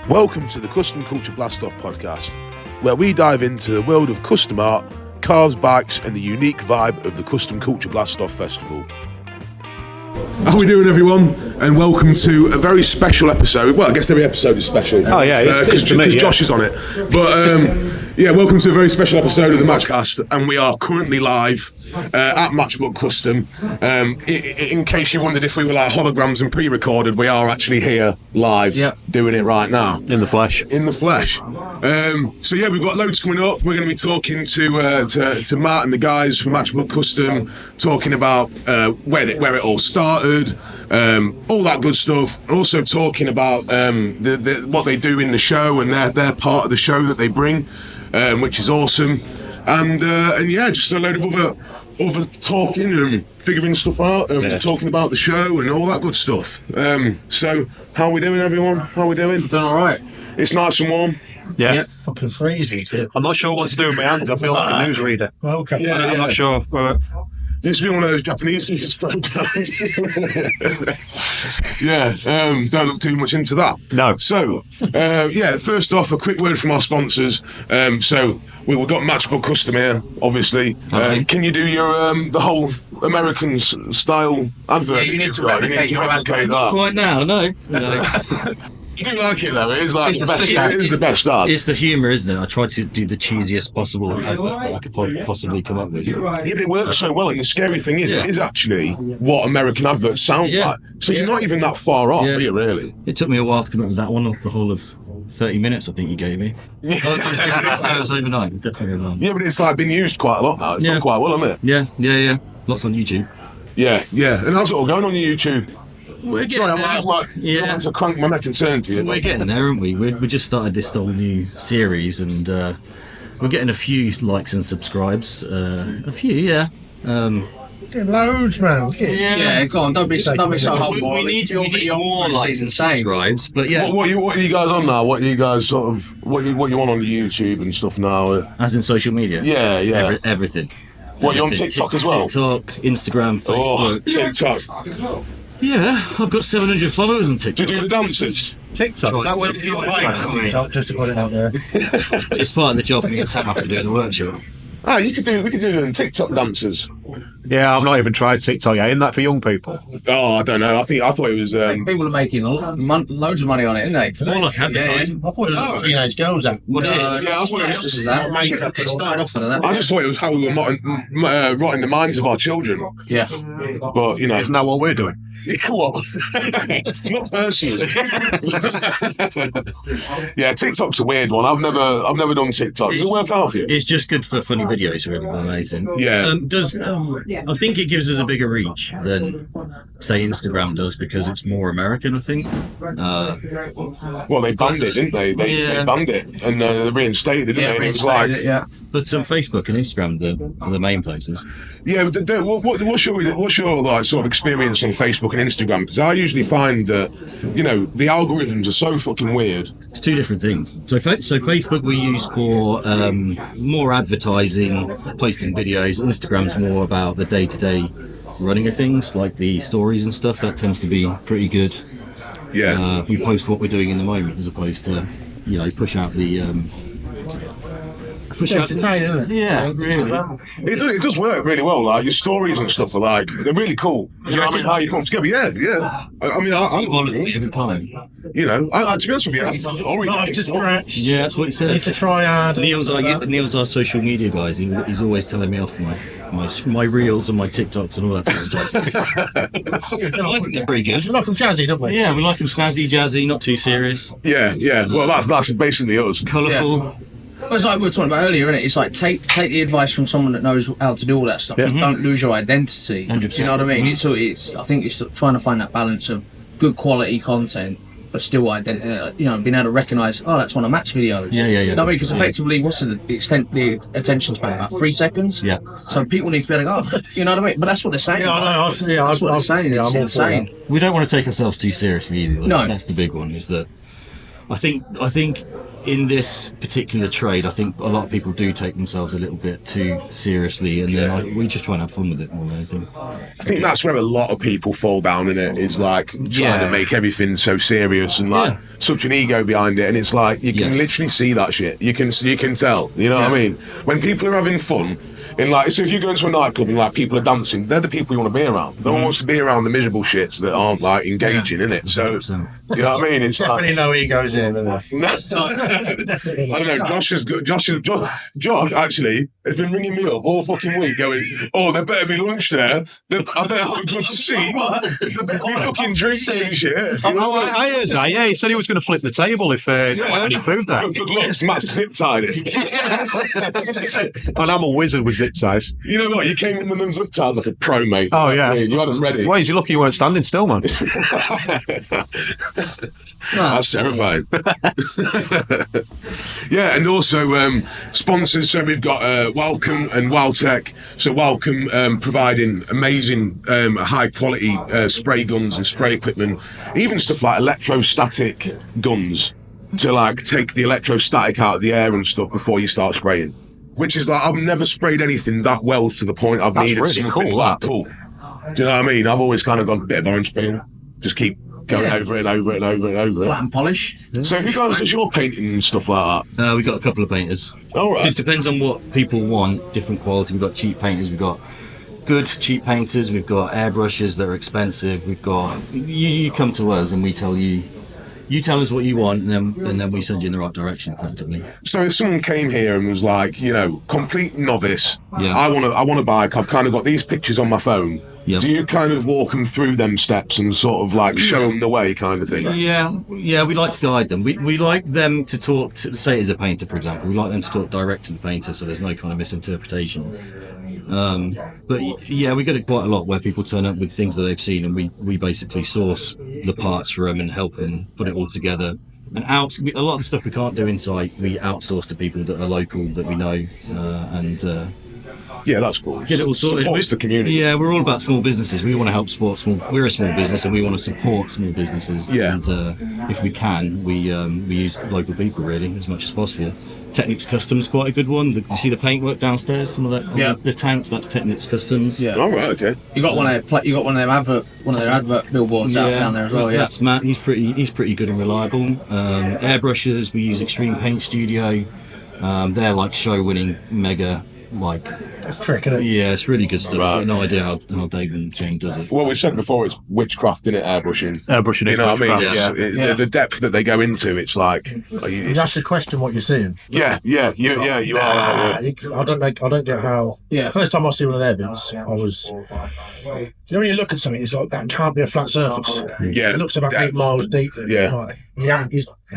Welcome to the Kustom Culture Blast-Off podcast, where we dive into the world of custom art, cars, bikes, and the unique vibe of the Kustom Culture Blast-Off Festival. How are we doing, everyone? And welcome to a very special episode. Well, I guess every episode is special. Oh yeah, because Josh is on it. But yeah, welcome to a very special episode of the Matchcast, and we are currently live at Matchbook Custom. In case you wondered if we were like holograms and pre-recorded, we are actually here live, doing it right now in the flesh. So yeah, we've got loads coming up. We're going to be talking to Matt and the guys from Matchbook Custom, talking about where it all started, all that good stuff, and also talking about what they do in the show and their part of the show that they bring, which is awesome. And yeah, just a load of other talking and figuring stuff out, talking about the show and all that good stuff. So how are we doing, everyone? How are we doing? Doing all right. It's nice and warm. Yeah. Fucking freezing. I'm not sure what to do with my hands. I feel like a newsreader. Okay. Yeah, I'm not sure. Used to be one of those Japanese you can throw down. Yeah, don't look too much into that. No. So, yeah, first off, a quick word from our sponsors. So, we've got Matchbook Custom here, obviously. Can you do your the whole American style advert? Yeah, you need to replicate that. Quite now, no. You do like it though, it is like the best. It is the best start. It's the humour, isn't it? I tried to do the cheesiest possible advert that I could possibly come up with. Yeah, but it works so well, and the scary thing is, it is actually what American adverts sound like. So you're not even that far off, are you, really? It took me a while to come up with that one, the whole of 30 minutes, I think you gave me. It was overnight, definitely overnight. Yeah, but it's like been used quite a lot now. It's done quite well, hasn't it? Yeah. Lots on YouTube. Yeah. And how's it all going on your YouTube? We're getting Sorry, there. I'm like to crank my neck and turn to you. We're getting there, aren't we? We just started this whole new series, and we're getting a few likes and subscribes. A few, yeah. Loads, man. Yeah, go on. Don't be so humble. We need more likes and subscribes, but yeah. What are you guys on now? What are you guys sort of what you on YouTube and stuff now? As in social media? Yeah. Everything. What, you on TikTok as well? TikTok, Instagram, Facebook. TikTok. Yeah, I've got 700 followers on TikTok. Do you do the dances? TikTok? That was TikTok, just to put it out there. It's part of the job me and Sam have to do at the workshop. We could do them TikTok dances. Yeah, I've not even tried TikTok yet. Isn't that for young people? Oh, I don't know. I thought it was. People are making loads of money on it, isn't they? It's more like advertising. I thought it was teenage girls. What it is? Yeah, I thought it was just that. Makeup. It started off with that. I just thought it was how we were writing the minds of our children. Yeah. But Isn't that what we're doing? What? Not personally. Yeah, TikTok's a weird one. I've never done TikTok. Does it work out for you? It's just good for funny videos, really, more than anything. Yeah. I think it gives us a bigger reach than, say, Instagram does, because it's more American, I think. Well, they banned it, didn't they? They banned it and they reinstated it, didn't they? And it was like, But Facebook and Instagram are the main places. Yeah, but what's your like sort of experience on Facebook and Instagram? Because I usually find that the algorithms are so fucking weird. It's two different things. So Facebook we use for more advertising, posting videos. Instagram's more about the day-to-day running of things, like the stories and stuff. That tends to be pretty good. Yeah. We post what we're doing in the moment, as opposed to push out the. Entertaining, isn't it? Yeah, really. It does work really well. Like your stories and stuff are they're really cool. You know what I mean? How you put them together? Yeah. I mean, I Quality every time. to be honest with you, that's the story. Yeah, that's what he says. It's a triad. Neil's our social media guys. He's always telling me off my reels and my TikToks and all that sort of stuff. I think they're pretty good. We like them jazzy, don't we? Yeah, we like them snazzy, jazzy, not too serious. Yeah. Well, that's basically us. Colourful. It's like we were talking about earlier, isn't it? It's like take the advice from someone that knows how to do all that stuff. Yeah. Don't lose your identity. 100%. You know what I mean? I think it's trying to find that balance of good quality content, but still identity. Being able to recognise, that's one of Matt's videos. Yeah. You know what I mean? Because effectively, what's the attention span? About 3 seconds. Yeah. So people need to be able to go, you know what I mean? But that's what they're saying. Yeah, I know. That's what they're saying. It's insane. We don't want to take ourselves too seriously either. No. That's the big one, is that I think in this particular trade, I think a lot of people do take themselves a little bit too seriously, and then we just try and have fun with it more than anything. I think that's where a lot of people fall down in it, is like trying to make everything so serious and like such an ego behind it, and it's like you can literally see that shit. You can tell. You know what I mean? When people are having fun. In like, so if you go into a nightclub and like people are dancing, they're the people you want to be around. No one wants to be around the miserable shits that aren't like engaging in it. So, you know what I mean? It's definitely no egos in it. I don't know. Josh actually has been ringing me up all fucking week, going, "Oh, there better be lunch there. I better have a good seat. There better be fucking drinks and shit." You know, I heard that. Yeah, he said he was going to flip the table if there wasn't any food there. Good luck. Matt's zip tied it. And I'm a wizard with zip ties. You know what? You came in with them zip ties like a pro, mate. Oh yeah, you had them ready. Why is you lucky you weren't standing still, man? That's terrifying. Yeah, and also sponsors. So we've got Welcome and Wowtech. So Welcome providing amazing high quality spray guns and spray equipment, even stuff like electrostatic guns to like take the electrostatic out of the air and stuff before you start spraying. Which is like, I've never sprayed anything that well to the point I've needed really something cool, that cool. Do you know what I mean? I've always kind of gone a bit of orange peel. Just keep going over it and over it and over it and over it. Flat and polish. So who guys does your painting and stuff like that? We've got a couple of painters. All right. It depends on what people want, different quality. We've got cheap painters, we've got good cheap painters, we've got airbrushes that are expensive, we've got... You come to us and we tell you... You tell us what you want, and then we send you in the right direction, effectively. So if someone came here and was like, you know, complete novice, Yeah. I want a bike, I've kind of got these pictures on my phone. Yep. Do you kind of walk them through them steps and sort of like show them the way kind of thing? Yeah, we like to guide them. We like them to talk to, say as a painter, for example, we like them to talk direct to the painter, so there's no kind of misinterpretation. But yeah, we get it quite a lot where people turn up with things that they've seen, and we basically source the parts for them and help them put it all together. And a lot of the stuff we can't do inside, we outsource to people that are local that we know, and Yeah, that's cool. get it all sorted. Supports the community. Yeah, we're all about small businesses. We want to help support we're a small business, and we want to support small businesses. Yeah. And if we can, we use local people really as much as possible. Technics Custom's quite a good one. You see the paintwork downstairs, some of that. Yeah. The tanks, that's Technics Customs. Yeah. All right, okay. You got one of their advert billboards out down there as well. Yeah. That's Matt. He's pretty good and reliable. Airbrushes, we use Extreme Paint Studio. They're like show-winning, mega. Like, It's trick, isn't it? yeah, it's really good stuff. Right. I've got no idea how Dave and Jane does it. Well, we've said before, it's witchcraft, innit, airbrushing. Airbrushing You is know what I mean? witchcraft. Yeah. The depth that they go into, it's like... You have to question what you're seeing. you are. Yeah. I don't get how. Yeah. First time I see one of their bits, I was. You know, when you look at something, it's like that can't be a flat surface. Yeah. It looks about 8 miles deep. Yeah. Like, you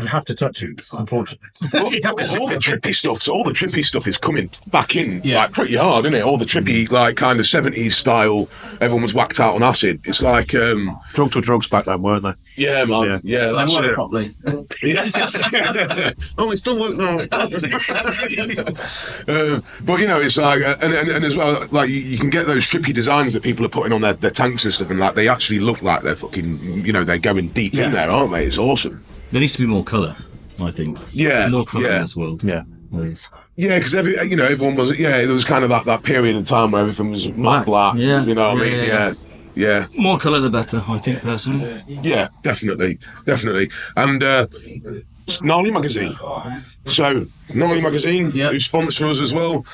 have to touch it, unfortunately. all the trippy stuff is coming back in like pretty hard, isn't it? All the trippy like kind of 70s style, everyone was whacked out on acid. It's like Drug to drugs back then, weren't they? yeah, man. Yeah, They that's work it. properly. Oh, it still work now. But you know, it's like and as well, like you can get those trippy designs that people are putting on their tanks and stuff, and like they actually look like they're fucking, you know, they're going deep in there, aren't they? It's awesome. There needs to be more colour, I think. Yeah, More colour yeah. in this world. Yeah. Please. Yeah, because everyone was. Yeah, there was kind of that period of time where everything was matte black. Yeah. You know what I mean? Yeah. Yeah. More colour the better, I think, personally. Yeah, definitely. And Gnarly Magazine. So Gnarly Magazine, who sponsor us as well.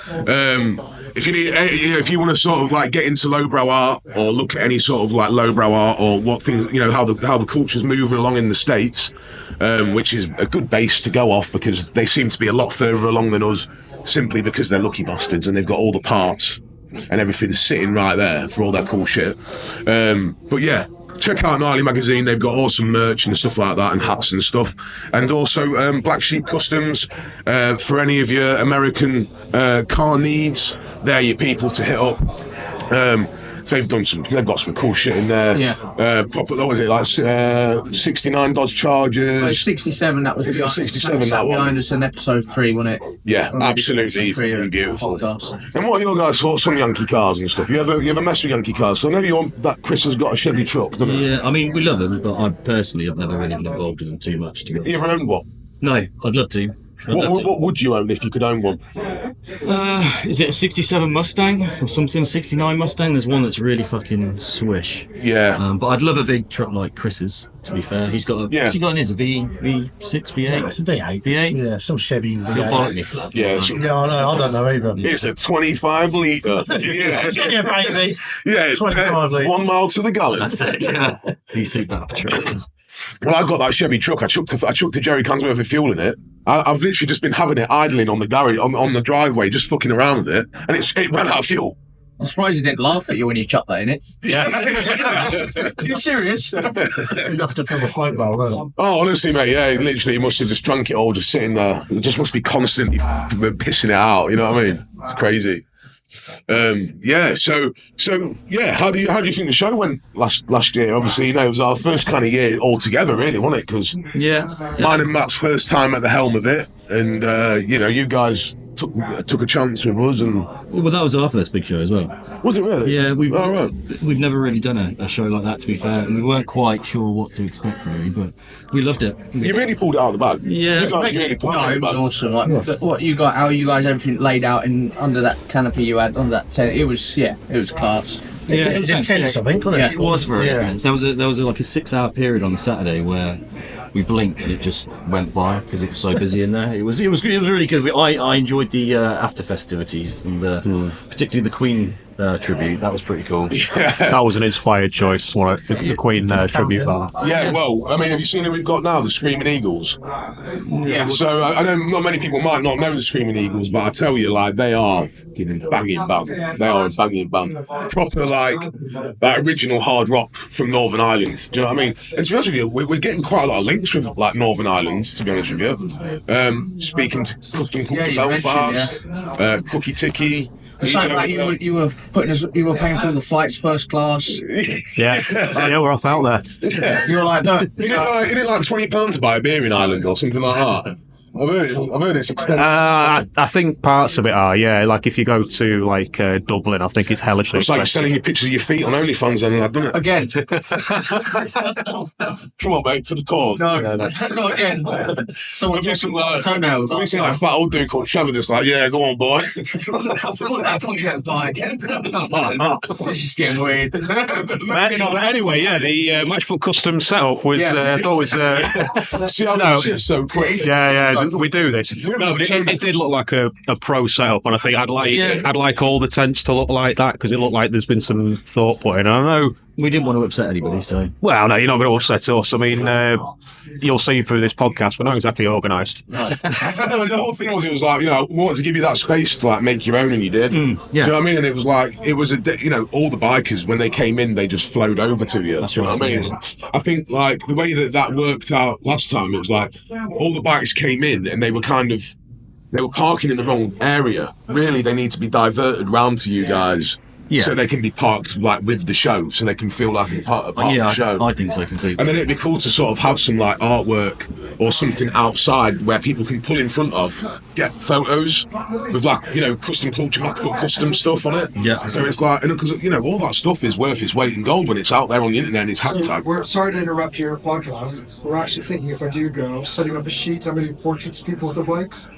If you want to sort of like get into lowbrow art or look at any sort of like lowbrow art or what things, you know, how the culture's moving along in the States, which is a good base to go off because they seem to be a lot further along than us, simply because they're lucky bastards and they've got all the parts and everything's sitting right there for all that cool shit. But yeah, check out Gnarly Magazine. They've got awesome merch and stuff like that, and hats and stuff. And also Black Sheep Customs for any of your American car needs. They're your people to hit up. they've got some cool shit in there. Yeah. Proper, what was it, like 69 Dodge Chargers? 67, that was Is it 67, that one? behind us in episode 3, wasn't it? Yeah, When we did absolutely episode 3 of the beautiful. podcast. And what are your guys' thoughts on Yankee cars and stuff? You ever mess with Yankee cars? So I know that Chris has got a Chevy truck, doesn't he? Yeah, I mean, we love them, but I personally have never really been involved in them too much. To be honest. You ever owned one? No, I'd love to. What would you own if you could own one? Is it a 67 Mustang or something? 69 Mustang? There's one that's really fucking swish. Yeah. But I'd love a big truck like Chris's, to be fair. He's got Yeah. what's he got in his? A V6, V8? It's a V8. V8? Yeah, some Chevy You'll V8. bollock me. Yeah. Yeah, I know. I don't know either. It's a 25 litre. Yeah. Yeah, baby. Yeah, it's 25 litre. 1 mile to the gallon. That's it, yeah. He's super up a truck. Well, I got that Chevy truck. I chucked a jerry can's worth of fuel in it. I've literally just been having it idling on the garage, on the driveway, just fucking around with it, and it ran out of fuel. I'm surprised he didn't laugh at you when you chucked that in it. Yeah. You serious? You'd have to fill the float bar, right? Oh, honestly, mate, yeah, literally, he must have just drunk it all, just sitting there. It just must be constantly pissing it out. You know what I mean? It's crazy. Yeah. So yeah. How do you think the show went last year? Obviously, you know, it was our first kind of year all together, really, wasn't it? Because mine and Matt's first time at the helm of it, and you know, you guys took a chance with us, and Well, that was our first big show as well. was it really? Yeah, we've right. never really done a show like that, to be fair, and we weren't quite sure what to expect really, but we loved it. You really pulled it out of the bag. Yeah. You guys really pulled it out No, of it the was bag. awesome. Like what you got, how you guys everything laid out in under that canopy you had under that tent. It was class. Yeah, It was intense, I think, wasn't Yeah. it? It was very Yeah. intense. There was like a 6-hour period on the Saturday where we blinked and it just went by because it was so busy in there. It was really good. I enjoyed the after festivities and particularly the Queen tribute. That was pretty cool. That was an inspired choice, the Queen tribute band. Yeah, well, I mean, have you seen who we've got now? The Screaming Eagles. Yeah. So I know not many people might not know the Screaming Eagles, but I tell you, like, they are fucking banging band. They are a banging band. Proper, like original hard rock from Northern Ireland. Do you know what I mean? And to be honest with you, we're getting quite a lot of links with like Northern Ireland. To be honest with you, speaking to Kustom, Kulture, you mentioned, Belfast, Cookie Ticky. It's like you were paying for the flights first class. Yeah, we're off out there. You were like, no. Isn't it like £20 to buy a beer in Ireland or something like that? I've heard it's expensive. I think parts of it are, yeah. Like if you go to like Dublin, I think it's hellishly It's like expensive. selling your pictures of your feet on OnlyFans, then I've done it. Again. Come on, mate, for the cause. No, not again. Someone Have you seen took toenails. have you seen that fat old dude called Trevor that's like, yeah, go on, boy. This is getting weird. Anyway, yeah, the Matchbook Custom setup was always. See how that shit's so quick. Yeah, we do this. No, but it did look like a pro setup, and I think I'd like all the tents to look like that because it looked like there's been some thought put in. I know. We didn't want to upset anybody, so Well, no, you're not going to upset us. I mean, you'll see through this podcast, we're not exactly organised. No, the whole thing was, it was like, you know, I wanted to give you that space to like make your own, and you did. yeah. Do you know what I mean? And it was like, it was you know, all the bikers, when they came in, they just flowed over to you. Do you know what I mean? I think like the way that worked out last time, it was like all the bikes came in and they were parking in the wrong area. Really, they need to be diverted round to you guys. Yeah. So they can be parked like with the show, so they can feel like a part of the show. I think so completely. And then it'd be cool to sort of have some like artwork or something outside where people can pull in front of, get photos with like, you know, custom culture, Matchbook Custom stuff on it. Yeah. So it's like, because, you know, all that stuff is worth its weight in gold when it's out there on the internet and it's hashtag. We're sorry to interrupt your podcast. We're actually thinking, if I do go, setting up a sheet, I'm going to do portraits of people with their bikes.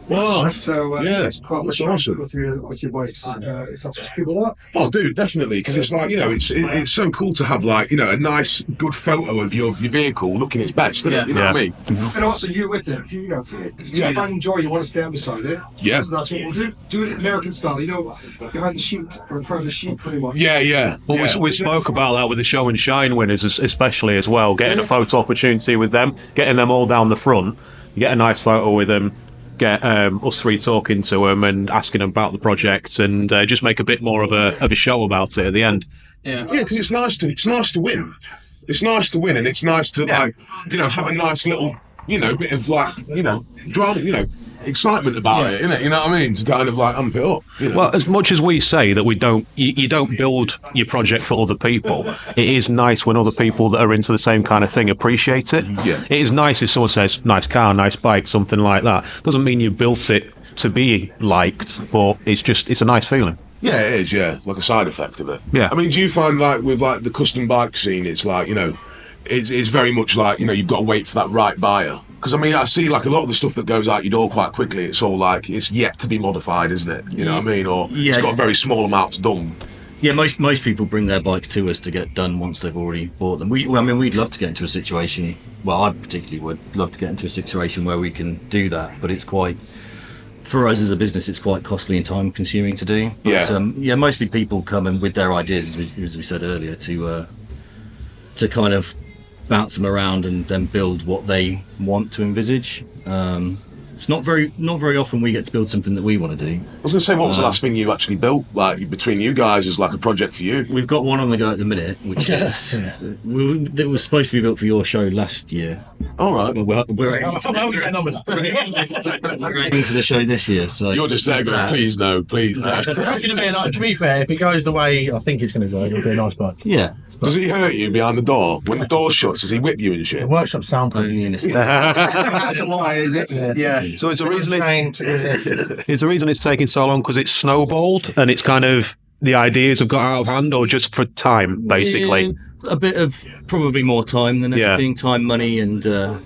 Wow. So Yeah, quote that's with awesome. with your bikes, if that's what people want. Oh, dude, definitely, because it's like, you know, it's so cool to have like, you know, a nice, good photo of your vehicle looking its best, isn't it? You know what I mean? And also you with it. If you know, if you find joy, you want to stand beside it. Yeah. So that's what we'll do. Do it American style. You know, behind the sheet or in front of the sheet, pretty much. Yeah. Well, yeah. we spoke about that with the show and shine winners, especially as well. Getting a photo opportunity with them, getting them all down the front, you get a nice photo with them, get us three talking to them and asking them about the project, and just make a bit more of a show about it at the end. Yeah. Yeah, because it's nice to win. It's nice to win, and it's nice to like, you know, have a nice little, you know, bit of like, you know, drama, you know, excitement about it, innit? You know what I mean? To kind of like amp it up. You know? Well, as much as we say that we don't, you don't build your project for other people, it is nice when other people that are into the same kind of thing appreciate it. Yeah. It is nice if someone says, nice car, nice bike, something like that. Doesn't mean you built it to be liked, but it's a nice feeling. Yeah, it is, yeah. Like a side effect of it. Yeah. I mean, do you find like with like the custom bike scene, it's like, you know, it's very much like, you know, you've got to wait for that right buyer? Because I mean, I see like a lot of the stuff that goes out your door quite quickly, it's all like, it's yet to be modified, isn't it? You know what I mean? Or it's got very small amounts done. Yeah, most people bring their bikes to us to get done once they've already bought them. We'd love to get into a situation, well, I particularly would love to get into a situation where we can do that, but it's quite, for us as a business, it's quite costly and time consuming to do. But, mostly people come in with their ideas, as we said earlier, to kind of bounce them around and then build what they want to envisage. It's not very often we get to build something that we want to do. I was going to say, what was the last thing you actually built, like between you guys, as like a project for you? We've got one on the go at the minute, which is that was supposed to be built for your show last year. All right. We're aiming for the show this year. So you're just there going, please no. To be fair, if it goes the way I think it's going to go, it'll be a nice bike. Yeah. Does he hurt you behind the door? When the door shuts, does he whip you and shit? The workshop soundproof. That's a lie, is it? Yeah. So it's the reason it's taking so long because it's snowballed and it's kind of the ideas have got out of hand, or just for time, basically. Yeah, a bit of probably more time than anything, time, money, and I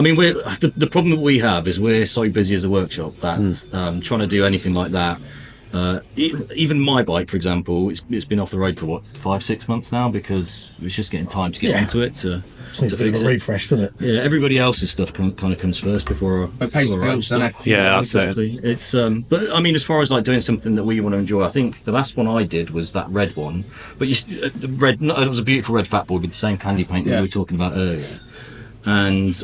mean, the problem that we have is we're so busy as a workshop that trying to do anything like that. Even my bike, for example, it's been off the road for 5-6 months now because it's just getting time to get into it to fix it. Refresh, doesn't it? Yeah, everybody else's stuff kind of comes first before. It pays the bills, doesn't it? Yeah, that's exactly. It's but I mean, as far as like doing something that we want to enjoy, I think the last one I did was that red one. But it was a beautiful red fat board with the same candy paint that we were talking about earlier. And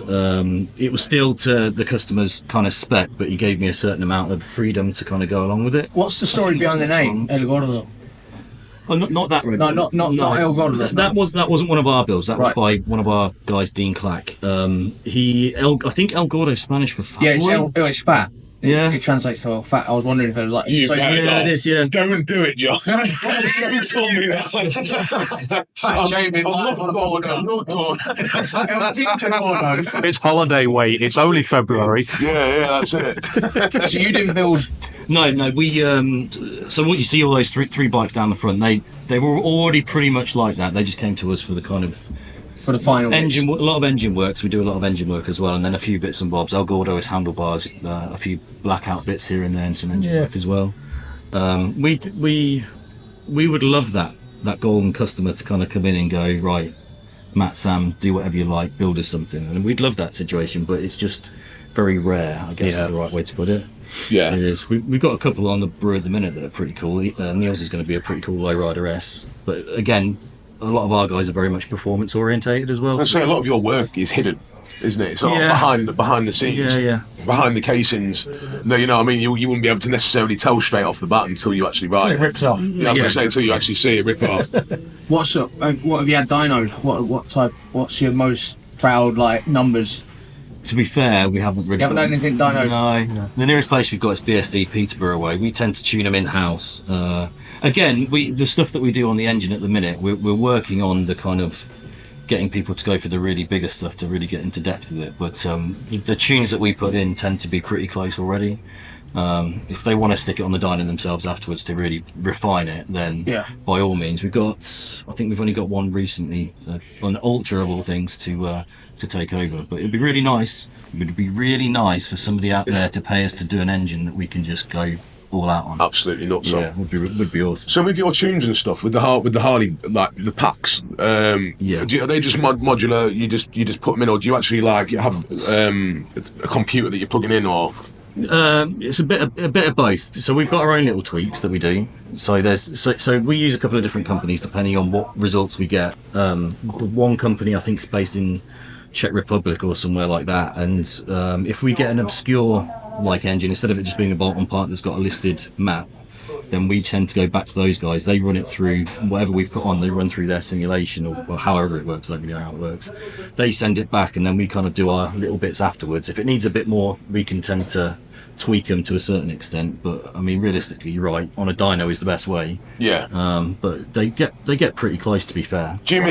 it was still to the customer's kind of spec, but he gave me a certain amount of freedom to kind of go along with it. What's the story behind the name, El Gordo? Oh, not that red. No, not El Gordo. That wasn't one of our builds. That was by one of our guys, Dean Clack. I think El Gordo is Spanish for fat. Yeah, it's fat. Yeah, it translates to fat. I was wondering if it was like. It is. Yeah, don't do it, John. Don't tell me that. I'm not. It's holiday weight. It's only February. Yeah, that's it. So you didn't build. No. We so what you see, all those three bikes down the front, they were already pretty much like that. They just came to us for the kind of. For the final engine, a lot of engine works. We do a lot of engine work as well, and then a few bits and bobs. El Gordo is handlebars, a few blackout bits here and there, and some engine work as well. We would love that golden customer to kind of come in and go, right, Matt, Sam, do whatever you like, build us something, and we'd love that situation. But it's just very rare, I guess is the right way to put it. Yeah, it is. We've got a couple on the brew at the minute that are pretty cool. Neil's is going to be a pretty cool Lowrider S, but again. A lot of our guys are very much performance orientated as well. I'd say a lot of your work is hidden, isn't it? It's all behind the scenes, behind the casings. No, you know what I mean? You wouldn't be able to necessarily tell straight off the bat until you actually ride it. It rips off. Yeah, I was going to say until you actually see it rip off. What's up? What have you had dynoed? What type? What's your most proud numbers? To be fair, we haven't really. You haven't done anything dynoed? No. The nearest place we've got is BSD Peterborough way. We tend to tune them in house. Again, the stuff that we do on the engine at the minute, we're working on the kind of getting people to go for the really bigger stuff to really get into depth with it. But the tunes that we put in tend to be pretty close already. If they want to stick it on the dyno themselves afterwards to really refine it, then by all means. I think we've only got one recently on Ultra of all things to take over. But it'd be really nice. It would be really nice for somebody out there to pay us to do an engine that we can just go all out on. Absolutely nuts. Yeah, would be awesome. So with your tunes and stuff, with the Harley, like the packs, are they just modular? You just put them in, or do you actually like have a computer that you're plugging in, or? It's a bit of both. So we've got our own little tweaks that we do. So so we use a couple of different companies depending on what results we get. The one company I think is based in Czech Republic or somewhere like that, and if we get an obscure engine, instead of it just being a bolt-on part that's got a listed map, then we tend to go back to those guys. They run it through whatever we've put on. They run through their simulation or however it works. I don't really know how it works. They send it back, and then we kind of do our little bits afterwards. If it needs a bit more, we can tend to tweak them to a certain extent. But I mean, realistically, you're right. On a dyno is the best way. Yeah. But they get pretty close, to be fair. Do you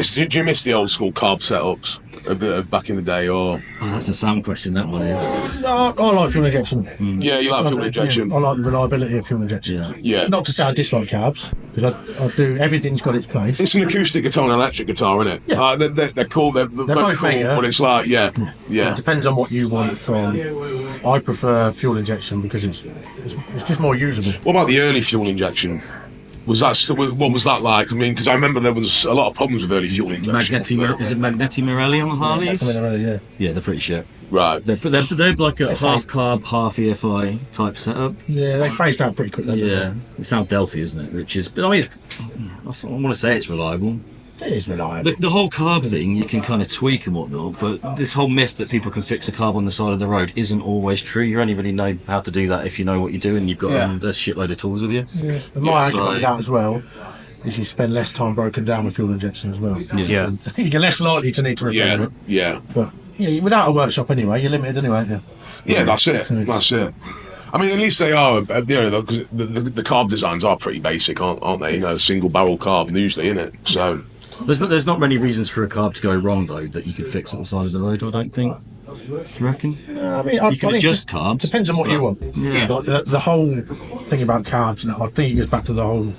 miss the old school carb setups of back in the day, or? Oh, that's a sound question. That one is. No, I like fuel injection. Yeah, you like fuel injection. I like the reliability of fuel injection. Yeah. Yeah. Not to say I dislike carbs, because I do. Everything's got its place. It's an acoustic guitar and an electric guitar, isn't it? Yeah. They're cool. They're both cool, better. but it's like, yeah. It depends on what you want from. I prefer fuel injection because it's just more usable. What about the early fuel injection? What was that like? I mean, because I remember there was a lot of problems with early fuel injection. Is it Magneti Morelli on the Harleys? Yeah, they're pretty shit. Right. They're like a half carb, half EFI type setup. Yeah, they phased out pretty quickly. Yeah, it's South Delphi, isn't it? Which is, but I mean, I want to say it's reliable. It is reliable. The whole carb thing, you can kind of tweak and whatnot, but this whole myth that people can fix a carb on the side of the road isn't always true. You only really know how to do that if you know what you're doing. You've got a shitload of tools with you. Yeah. And my argument with that as well is you spend less time broken down with fuel injection as well. Yeah. So you're less likely to need to repair it. Yeah. But without a workshop anyway, you're limited anyway, aren't you? Yeah, that's it. That's it. I mean, at least they are, because the carb designs are pretty basic, aren't they? You know, single barrel carb usually, isn't it? So there's not many reasons for a carb to go wrong though that you could fix at the side of the road. I don't think. Do you reckon? I mean, you can adjust carbs. Depends on what you want. Yeah. But the whole thing about carbs, I think it goes back to the whole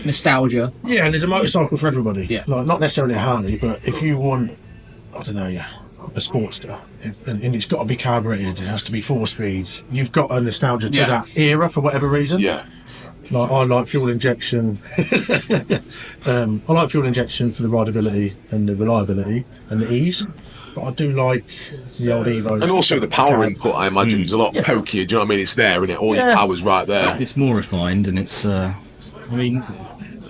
Nostalgia. Yeah, and there's a motorcycle for everybody. Yeah. Like, not necessarily a Harley, but if you want, I don't know, a Sportster, and it's got to be carbureted, it has to be 4 speeds. You've got a nostalgia to that era for whatever reason. yeah. Like, I like fuel injection. I like fuel injection for the rideability and the reliability and the ease. But I do like the old Evo. And also the power input, I imagine, is a lot pokier. Do you know what I mean? It's there, isn't it? All your power's right there. It's more refined, and it's. I mean,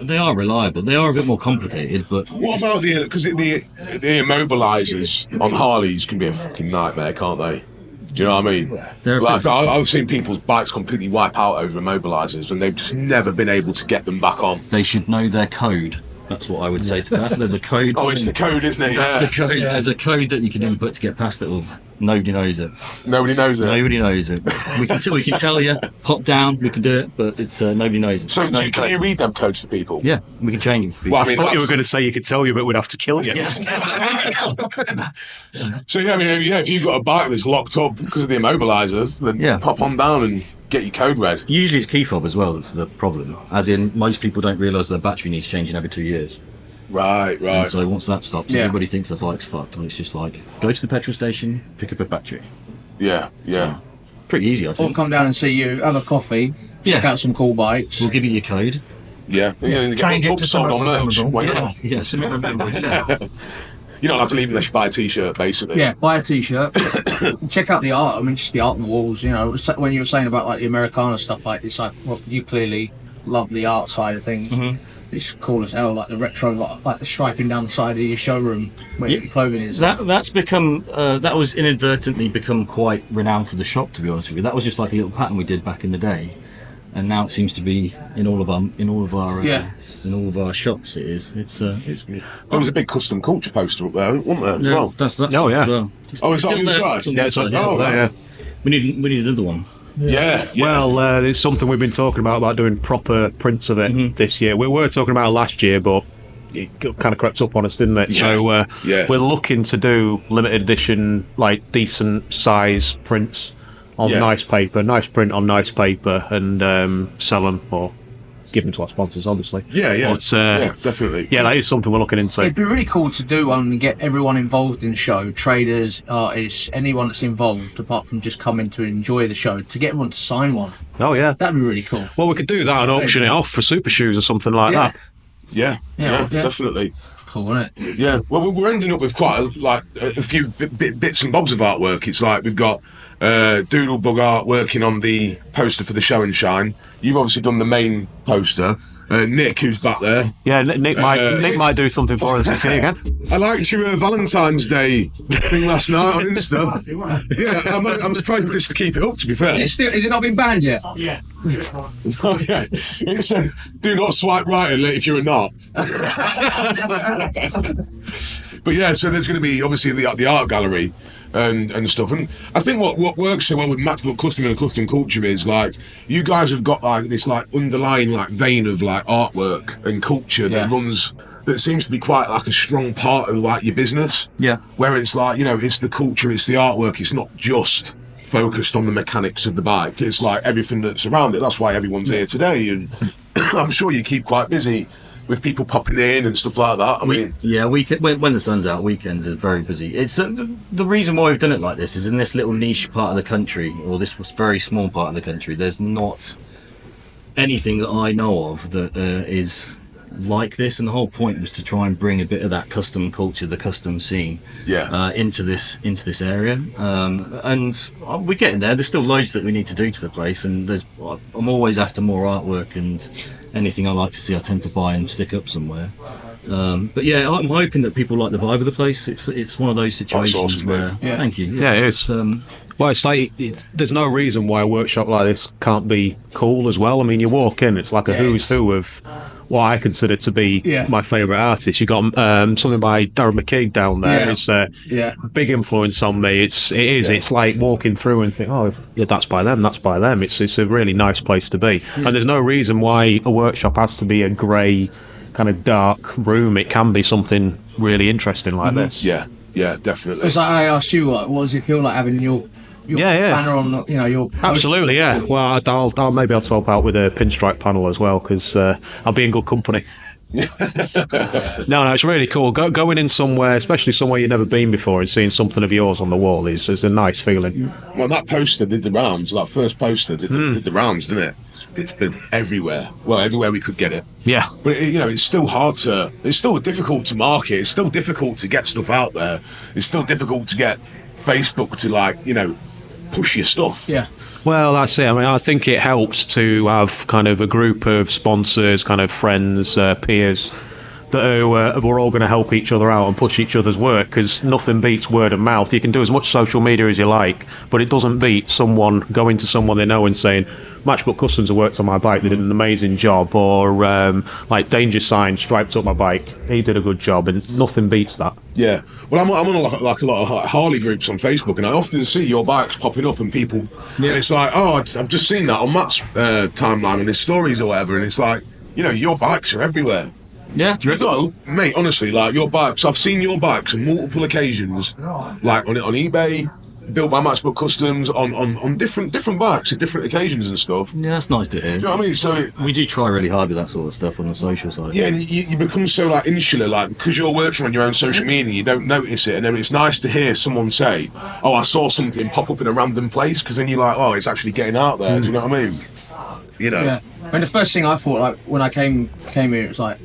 they are reliable. They are a bit more complicated, but What about because the immobilizers on Harleys can be a fucking nightmare, can't they? Do you know what I mean? They're Like, I've seen people's bikes completely wipe out over immobilizers, and they've just never been able to get them back on. they should know their code. That's what I would say to that. There's a code. Oh, it's the code, isn't it? That's Yeah. the code. There's a code that you can input to get past it all. Nobody knows it. Nobody knows it. Nobody knows it. We can tell you, pop down, we can do it, but it's nobody knows it. So No can code. you read them codes for people? Yeah, we can change them for people. Well, I mean, I thought you that's- were going to say you could tell you, but we'd have to kill you. So yeah, I mean, if you've got a bike that's locked up because of the immobilizer, then pop on down and get your code read. Usually it's key fob as well that's the problem. As in, most people don't realise their battery needs changing every 2 years. Right. And so once that stops, Yeah. everybody thinks their bike's fucked, and it's just like, go to the petrol station, pick up a battery. Yeah. Pretty easy, I Or think. come down and see you, have a coffee, check out some cool bikes. We'll give you your code. Yeah. Change it to sold on something merch. memorable. Why not? Yeah, something remember. Yeah. You don't have to leave unless you buy a t-shirt, basically. Yeah, buy a t-shirt. Check out the art. I mean, just the art on the walls. You know, when you were saying about like the Americana stuff, like it's like, well, you clearly love the art side of things. Mm-hmm. It's cool as hell, like the retro, like the striping down the side of your showroom where your clothing is. That's become that was inadvertently become quite renowned for the shop, to be honest with you. That was just like a little pattern we did back in the day, and now it seems to be in all of our shops. It is. It's There was a big custom culture poster up there, wasn't there? As no, well. that's Oh, yeah. as well. Oh, it's Still on the there. side. It's on Yeah, the it's side, on- Oh, yeah. We need another one. Yeah. Well, it's something we've been talking about doing proper prints of it this year. We were talking about it last year, but it kind of crept up on us, didn't it? So we're looking to do limited edition, like decent size prints on nice print on nice paper, and sell them or give them to our sponsors, obviously. Yeah. But, Yeah, definitely. Yeah, that is something we're looking into. It'd be really cool to do one and get everyone involved in the show, traders, artists, anyone that's involved, apart from just coming to enjoy the show, to get everyone to sign one. Oh, yeah. That'd be really cool. Well, we could do that and auction it off for super shoes or something like Yeah. that. Yeah, definitely. Cool, isn't it? Yeah, well, we're ending up with quite a few bits and bobs of artwork. It's like we've got Doodlebug Art working on the poster for the show and shine. You've obviously done the main poster. Nick, who's back there. Yeah, Nick might do something for us this year again. I liked your Valentine's Day thing last night on Insta. Yeah, I'm surprised we managed to keep it up, to be fair. Is it not been banned yet? Oh, yeah. It said, do not swipe right if you're a knob. But yeah, so there's going to be obviously the art gallery and stuff. And I think what works so well with Matchbook Custom and Custom Culture is like you guys have got like this like underlying like vein of like artwork and culture that runs. That seems to be quite like a strong part of like your business. Yeah. Where it's like, you know, it's the culture, it's the artwork, it's not just focused on the mechanics of the bike. It's like everything that's around it. That's why everyone's here today. And I'm sure you keep quite busy with people popping in and stuff like that. I mean, when the sun's out, weekends are very busy. It's the reason why we've done it like this is in this little niche part of the country, or this very small part of the country, there's not anything that I know of that is like this, and the whole point was to try and bring a bit of that custom culture, the custom scene, into this area. And we're getting there. There's still loads that we need to do to the place, and I'm always after more artwork, and anything I like to see I tend to buy and stick up somewhere. But yeah, I'm hoping that people like the vibe of the place. It's one of those situations awesome, where thank you. Yeah, it is. Well, it's like there's no reason why a workshop like this can't be cool as well. I mean, you walk in, it's like a who's who of what I consider to be my favourite artists. You got something by Darren McKeag down there. It's a big influence on me. It's like walking through and think, oh yeah, that's by them. It's a really nice place to be. And there's no reason why a workshop has to be a grey kind of dark room. It can be something really interesting like this. yeah, definitely. It's like I asked you, what does it feel like having your banner on, your poster? Absolutely, yeah. Well, I'll maybe I'll swap out with a pinstripe panel as well, because I'll be in good company. No, it's really cool. Going in somewhere, especially somewhere you've never been before, and seeing something of yours on the wall is a nice feeling. Well, that poster did the rounds. That first poster did the rounds, didn't it? It's been everywhere. Well, everywhere we could get it. Yeah. But it's still it's still difficult to market. It's still difficult to get stuff out there. It's still difficult to get Facebook to push your stuff. Yeah. Well, that's it. I mean, I think it helps to have kind of a group of sponsors, kind of friends, peers, that we're all going to help each other out and push each other's work, because nothing beats word of mouth. You can do as much social media as you like, but it doesn't beat someone going to someone they know and saying, Matchbook Customs have worked on my bike, they did an amazing job, or like Danger Sign striped up my bike, he did a good job, and nothing beats that. Yeah, well, I'm on a lot of Harley groups on Facebook, and I often see your bikes popping up, and people, and it's like, oh, I've just seen that on Matt's timeline on his stories or whatever, and it's like, your bikes are everywhere. Yeah, you go, mate. Honestly, like your bikes, I've seen your bikes on multiple occasions, like on eBay, built by Matchbook Customs, on different bikes at different occasions and stuff. Yeah, that's nice to hear. Do you know what I mean? So we do try really hard with that sort of stuff on the social side. Yeah, and you become so like insular, like because you're working on your own social media, you don't notice it, and then it's nice to hear someone say, "Oh, I saw something pop up in a random place," because then you're like, "Oh, it's actually getting out there." Do you know what I mean? Yeah. And the first thing I thought, like when I came here, it was like,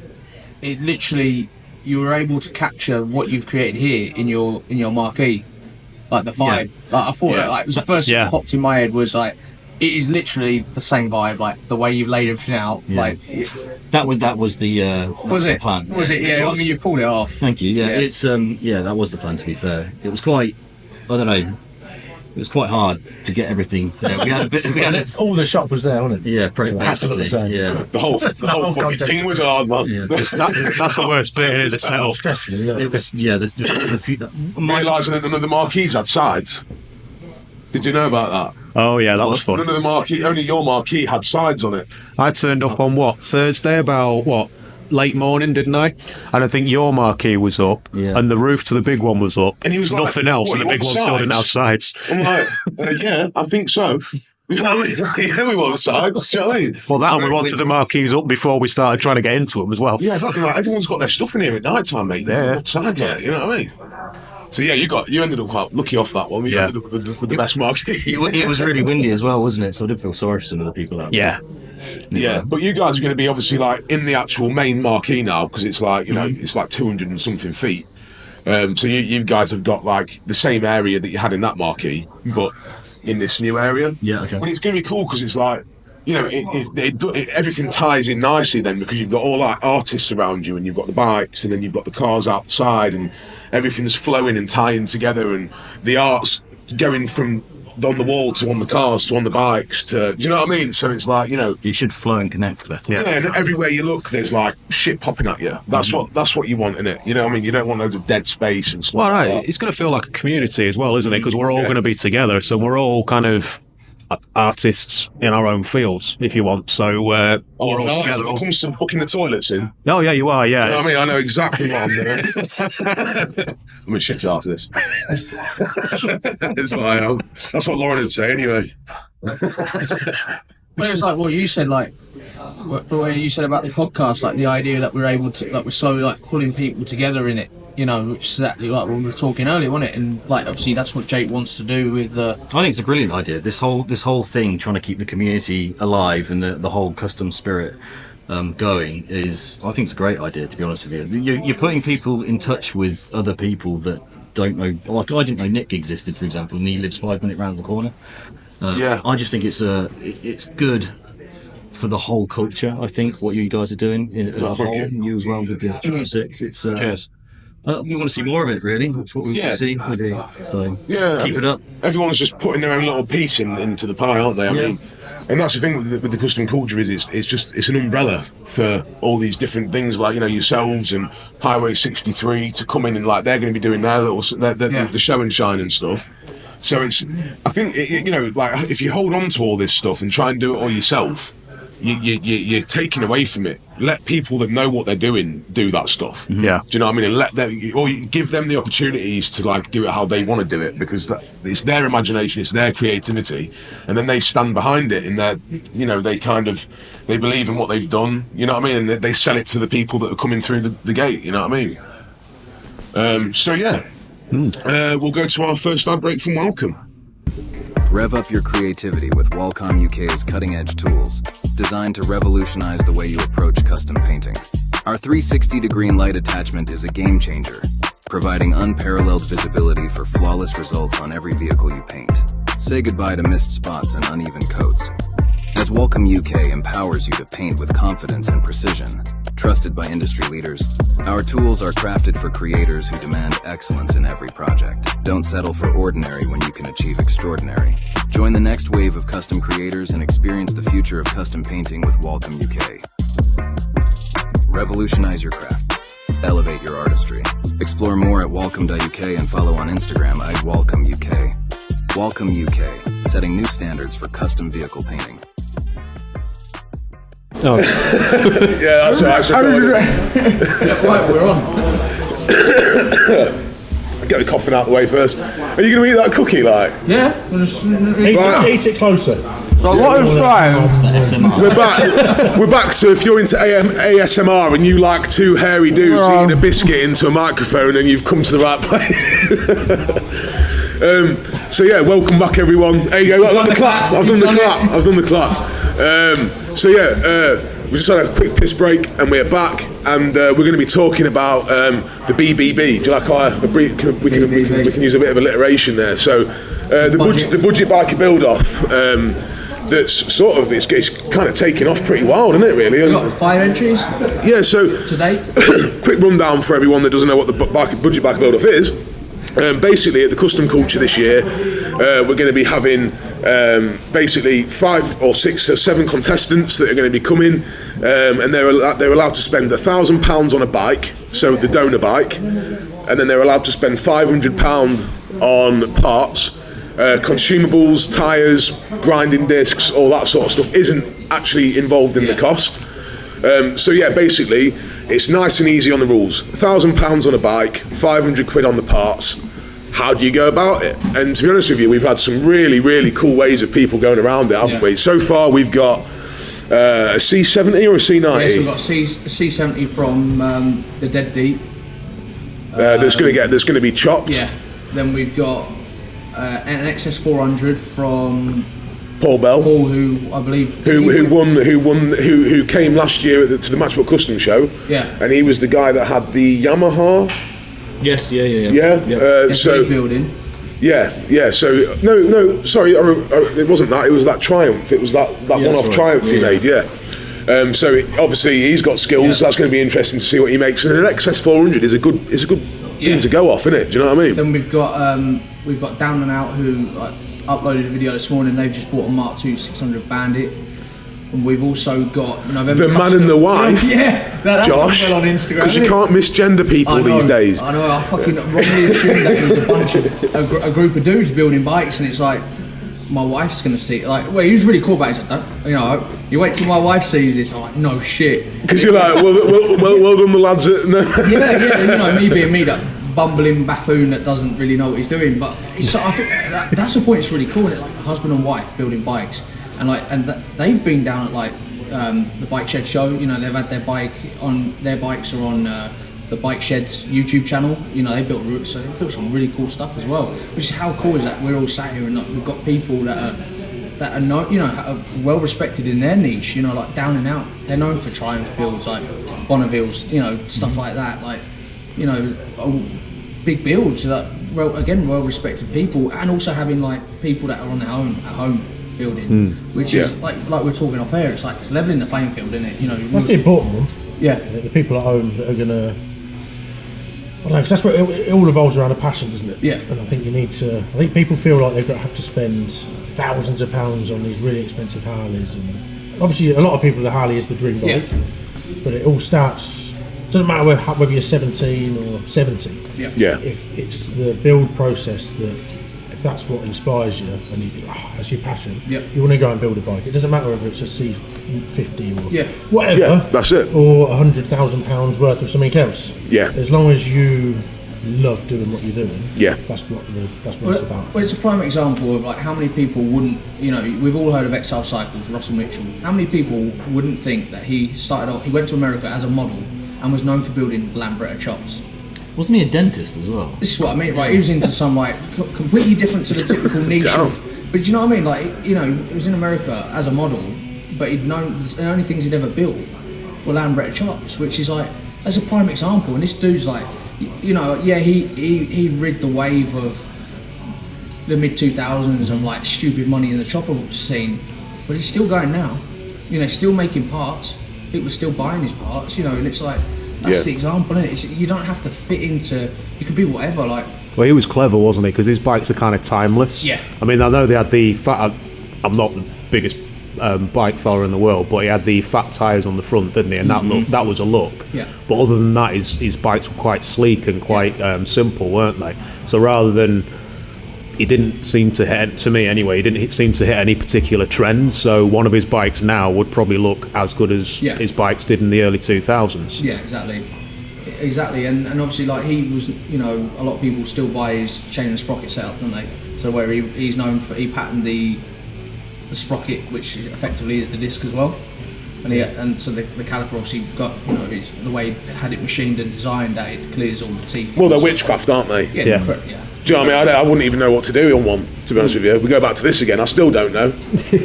it literally, you were able to capture what you've created here in your marquee, like the vibe. Like I thought, it was the first thing that popped in my head was like, it is literally the same vibe, like the way you've laid everything out. Like that was the the plan. Was it? Yeah, I mean, you pulled it off. Thank you. Yeah, it's that was the plan. To be fair, it was quite, I don't know. It was quite hard to get everything there. We had a bit. All the shop was there, wasn't it? Yeah, Absolutely. practically. Yeah. The whole fucking thing was hard, man. Yeah. That's the worst bit, is it? Stressful. Yeah. It was. Yeah. The few. Realising that none of the marquees had sides. Did you know about that? Oh yeah, that was fun. None of the marquee, only your marquee had sides on it. I turned up on Thursday about late morning, didn't I? And I think your marquee was up, and the roof to the big one was up, and he was nothing like, else, and the big one still didn't have sides. I'm like, yeah, I think so. You know what I mean? Yeah, we want sides. Do you know what I mean? Well, that we wanted the marquees up before we started trying to get into them as well. Yeah, fucking right. Everyone's got their stuff in here at night time, mate. They've got sides on it. You know what I mean? So yeah, you ended up quite lucky off that one. You ended up with the best marquee. It was really windy as well, wasn't it? So I did feel sorry for some of the people out there. Yeah, but you guys are going to be obviously like in the actual main marquee now, because it's like it's like 200 and something feet. So you guys have got like the same area that you had in that marquee, but in this new area. Yeah, okay. But it's going to be cool because it's like everything ties in nicely then, because you've got all like artists around you, and you've got the bikes, and then you've got the cars outside, and everything's flowing and tying together, and the art's going from on the wall to on the cars to on the bikes to, do you know what I mean? So it's like, you know, You should flow and connect better. yeah, and everywhere you look, there's like shit popping at you. That's what you want in it. You know what I mean? You don't want loads of dead space and stuff. Well, like right. that. It's going to feel like a community as well, isn't it? Because we're all going to be together. So we're all kind of artists in our own fields, if you want. So we're all When together. it comes to hooking the toilets in, Oh, yeah, you are, yeah. you know what I mean? I know exactly what I'm doing. I'm going to shit you after this. That's what I am. That's what Lauren would say anyway. But it's like what you said, like what you said about the podcast, like the idea that we're able to, like we're slowly like pulling people together in it, you know, which is exactly like when we were talking earlier, wasn't it? And like obviously that's what Jake wants to do with I think it's a brilliant idea. This whole thing, trying to keep the community alive and the whole custom spirit going, I think it's a great idea. To be honest with you, you're putting people in touch with other people that don't know. Like I didn't know Nick existed, for example, and he lives 5 minutes round the corner. Yeah. I just think it's good for the whole culture. I think what you guys are doing as a whole, and you as well with the Triple Six. It's Cheers. we want to see more of it. Really, that's what we want to see. We do. So keep it up. Everyone's just putting their own little piece into the pie, aren't they? I mean, and that's the thing with the custom culture is it's an umbrella for all these different things, like, you know, yourselves and Highway 63 to come in and like they're going to be doing their little the show and shine and stuff. So I think you know, like if you hold on to all this stuff and try and do it all yourself, you're taking away from it. Let people that know what they're doing do that stuff. Yeah. Do you know what I mean? And let them, or you give them the opportunities to like do it how they want to do it, because it's their imagination, it's their creativity, and then they stand behind it. And they believe in what they've done. You know what I mean? And they sell it to the people that are coming through the gate. You know what I mean? So yeah, we'll go to our first ad break from Welcome. Rev up your creativity with Wacom UK's cutting-edge tools, designed to revolutionize the way you approach custom painting. Our 360-degree light attachment is a game changer, providing unparalleled visibility for flawless results on every vehicle you paint. Say goodbye to missed spots and uneven coats, as Wacom UK empowers you to paint with confidence and precision. Trusted by industry leaders, our tools are crafted for creators who demand excellence in every project. Don't settle for ordinary when you can achieve extraordinary. Join the next wave of custom creators and experience the future of custom painting with Wacom UK. Revolutionize your craft. Elevate your artistry. Explore more at Wacom.uk and follow on Instagram at Wacom UK. Wacom UK, setting new standards for custom vehicle painting. Yeah, that's right. Right, we're on. Get the coughing out the way first. Are you going to eat that cookie, like? Yeah, we'll just Eat it closer. So what I'm trying. We're back. So if you're into ASMR and you like two hairy dudes eating a biscuit into a microphone, and you've come to the right place. So yeah, welcome back everyone. There you go. I've done the clap. We just had a quick piss break and we're back, and we're going to be talking about the BBB. Do you like we can use a bit of alliteration there. So the budget biker build off. That's sort of it's kind of taken off pretty wild, isn't it? Really. We've got 5 entries. Yeah. So today. Quick rundown for everyone that doesn't know what the budget biker build off is. Basically, at the Custom Culture this year, we're going to be having basically 5 or 6 or 7 contestants that are going to be coming, and they're allowed to spend £1,000 on a bike, so the donor bike, and then they're allowed to spend £500 on parts, consumables, tyres, grinding discs, all that sort of stuff isn't actually involved in the cost. So yeah, basically, it's nice and easy on the rules. £1,000 on a bike, 500 quid on the parts. How do you go about it? And to be honest with you, we've had some really, really cool ways of people going around it, haven't we? So far, we've got a C70 or a C90. Yes, we've got a C70 from the Dead Deep. That's going to be chopped. Yeah. Then we've got an XS400 from Paul Bell, who I believe who came last year to the Matchbook Custom show. Yeah. And he was the guy that had the Yamaha. Yes, yeah. So building. Yeah. So no, sorry, it wasn't that. It was that Triumph. It was that one-off Triumph he made. Yeah. So obviously he's got skills. That's going to be interesting to see what he makes. And an XS400 is a good thing to go off, isn't it? Do you know what I mean? Then we've got Down and Out, who uploaded a video this morning. They've just bought a Mark II 600 Bandit. And we've also got November The man Custom. and the wife. Yeah, that's Josh, well on Instagram. because you isn't it? can't misgender people I know, these days. I know. I fucking wrongly assumed that it was a bunch of a group of dudes building bikes, and it's like my wife's gonna see it. Like, well, he was really cool about it. He's like, don't, you know, you wait till my wife sees this. I'm like, no shit. Because you're like, well done, the lads. No. Yeah, you know, me being me, that bumbling buffoon that doesn't really know what he's doing. But it's, I think that's the point. It's really cool. It's like a husband and wife building bikes, and they've been down at like the Bike Shed show. You know, they've had their bikes are on the Bike Shed's YouTube channel. You know, they built some really cool stuff as well. Which is how cool is that we're all sat here and we've got people that are not, you know, are well respected in their niche. You know, like Down and Out. They're known for Triumph builds, like Bonneville's. You know, stuff like that. Like, you know, big builds that well respected people, and also having like people that are on their own at home building, which is like we're talking off air. It's like it's leveling the playing field, isn't it? You know, That's the important one. yeah. The people at home that are gonna. I don't know, because that's what it all evolves around a passion, doesn't it? Yeah. And I think you need to. I think people feel like they've got to have to spend thousands of pounds on these really expensive Harleys, and obviously a lot of people the Harley is the dream bike, but it all starts. Doesn't matter whether you're 17 or 70. Yeah. If it's the build process if that's what inspires you and you think, that's your passion, you want to go and build a bike. It doesn't matter whether it's a C50 or whatever. Yeah, that's it. Or £100,000 worth of something else. Yeah. As long as you love doing what you're doing. Yeah. That's what it's about. Well, it's a prime example of like how many people wouldn't, you know, we've all heard of Exile Cycles, Russell Mitchell. How many people wouldn't think that he went to America as a model and was known for building Lambretta chops? Wasn't he a dentist as well? This is what I mean, right? He was into some like completely different to the typical niche. But do you know what I mean? Like, you know, he was in America as a model, but he'd known the only things he'd ever built were Lambretta chops, which is like, that's a prime example. And this dude's like, you know, he rid the wave of the mid 2000s of like stupid money in the chopper scene, but he's still going now. You know, still making parts. People are still buying his parts. You know, and it's like. That's the example, isn't it? You don't have to fit into. You can be whatever. Like. Well, he was clever, wasn't he? Because his bikes are kind of timeless. Yeah. I mean, I know they had the fat. I'm not the biggest bike fella in the world, but he had the fat tyres on the front, didn't he? And that was a look. Yeah. But other than that, his bikes were quite sleek and quite simple, weren't they? So rather than. He didn't seem to hit, to me anyway, he didn't seem to hit any particular trends, so one of his bikes now would probably look as good as his bikes did in the early 2000s. Yeah, exactly, and obviously like he was, you know, a lot of people still buy his chain and sprocket setup, don't they? So where he's known for, he patterned the sprocket, which effectively is the disc as well, and so the caliper obviously got, you know, it's the way he had it machined and designed that it clears all the teeth. Well, they're witchcraft, aren't they? Yeah. Do you know what I mean? I wouldn't even know what to do on one, to be honest with you. We go back to this again, I still don't know.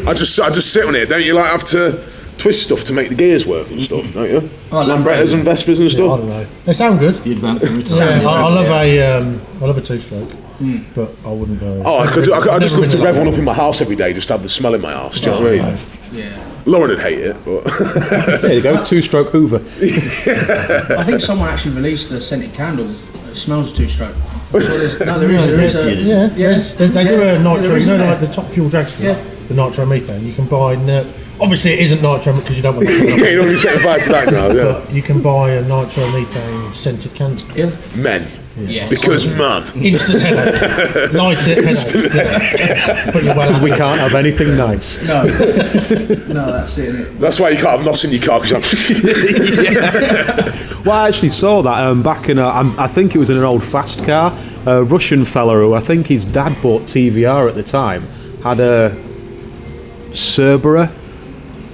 I just sit on it. Don't you like have to twist stuff to make the gears work and stuff, don't you? Lambrettas and Vespers and stuff. I don't know. They sound good. The advanced and I love a two-stroke, but I wouldn't go. I just love to rev one up in my house every day, just to have the smell in my house. Do you know what I mean? Yeah. Lauren would hate it, but There you go, two-stroke Hoover. I think someone actually released a scented candle that smells two-stroke. There is a. They do a nitro. You know, like the top fuel drag stuff, the nitromethane. You can buy. Obviously, it isn't nitro because you don't want. you don't want to set the fire to that now. Yeah. But you can buy a nitromethane scented candle. Yeah. Men. Yes. Because man. Instant headache. Light it, headache. But Because we can't have anything nice. No, that's it, isn't it? That's why you can't have NOS in your car, because Well, I actually saw that back in I think it was in an old fast car. A Russian fella who I think his dad bought TVR at the time had a Cerberus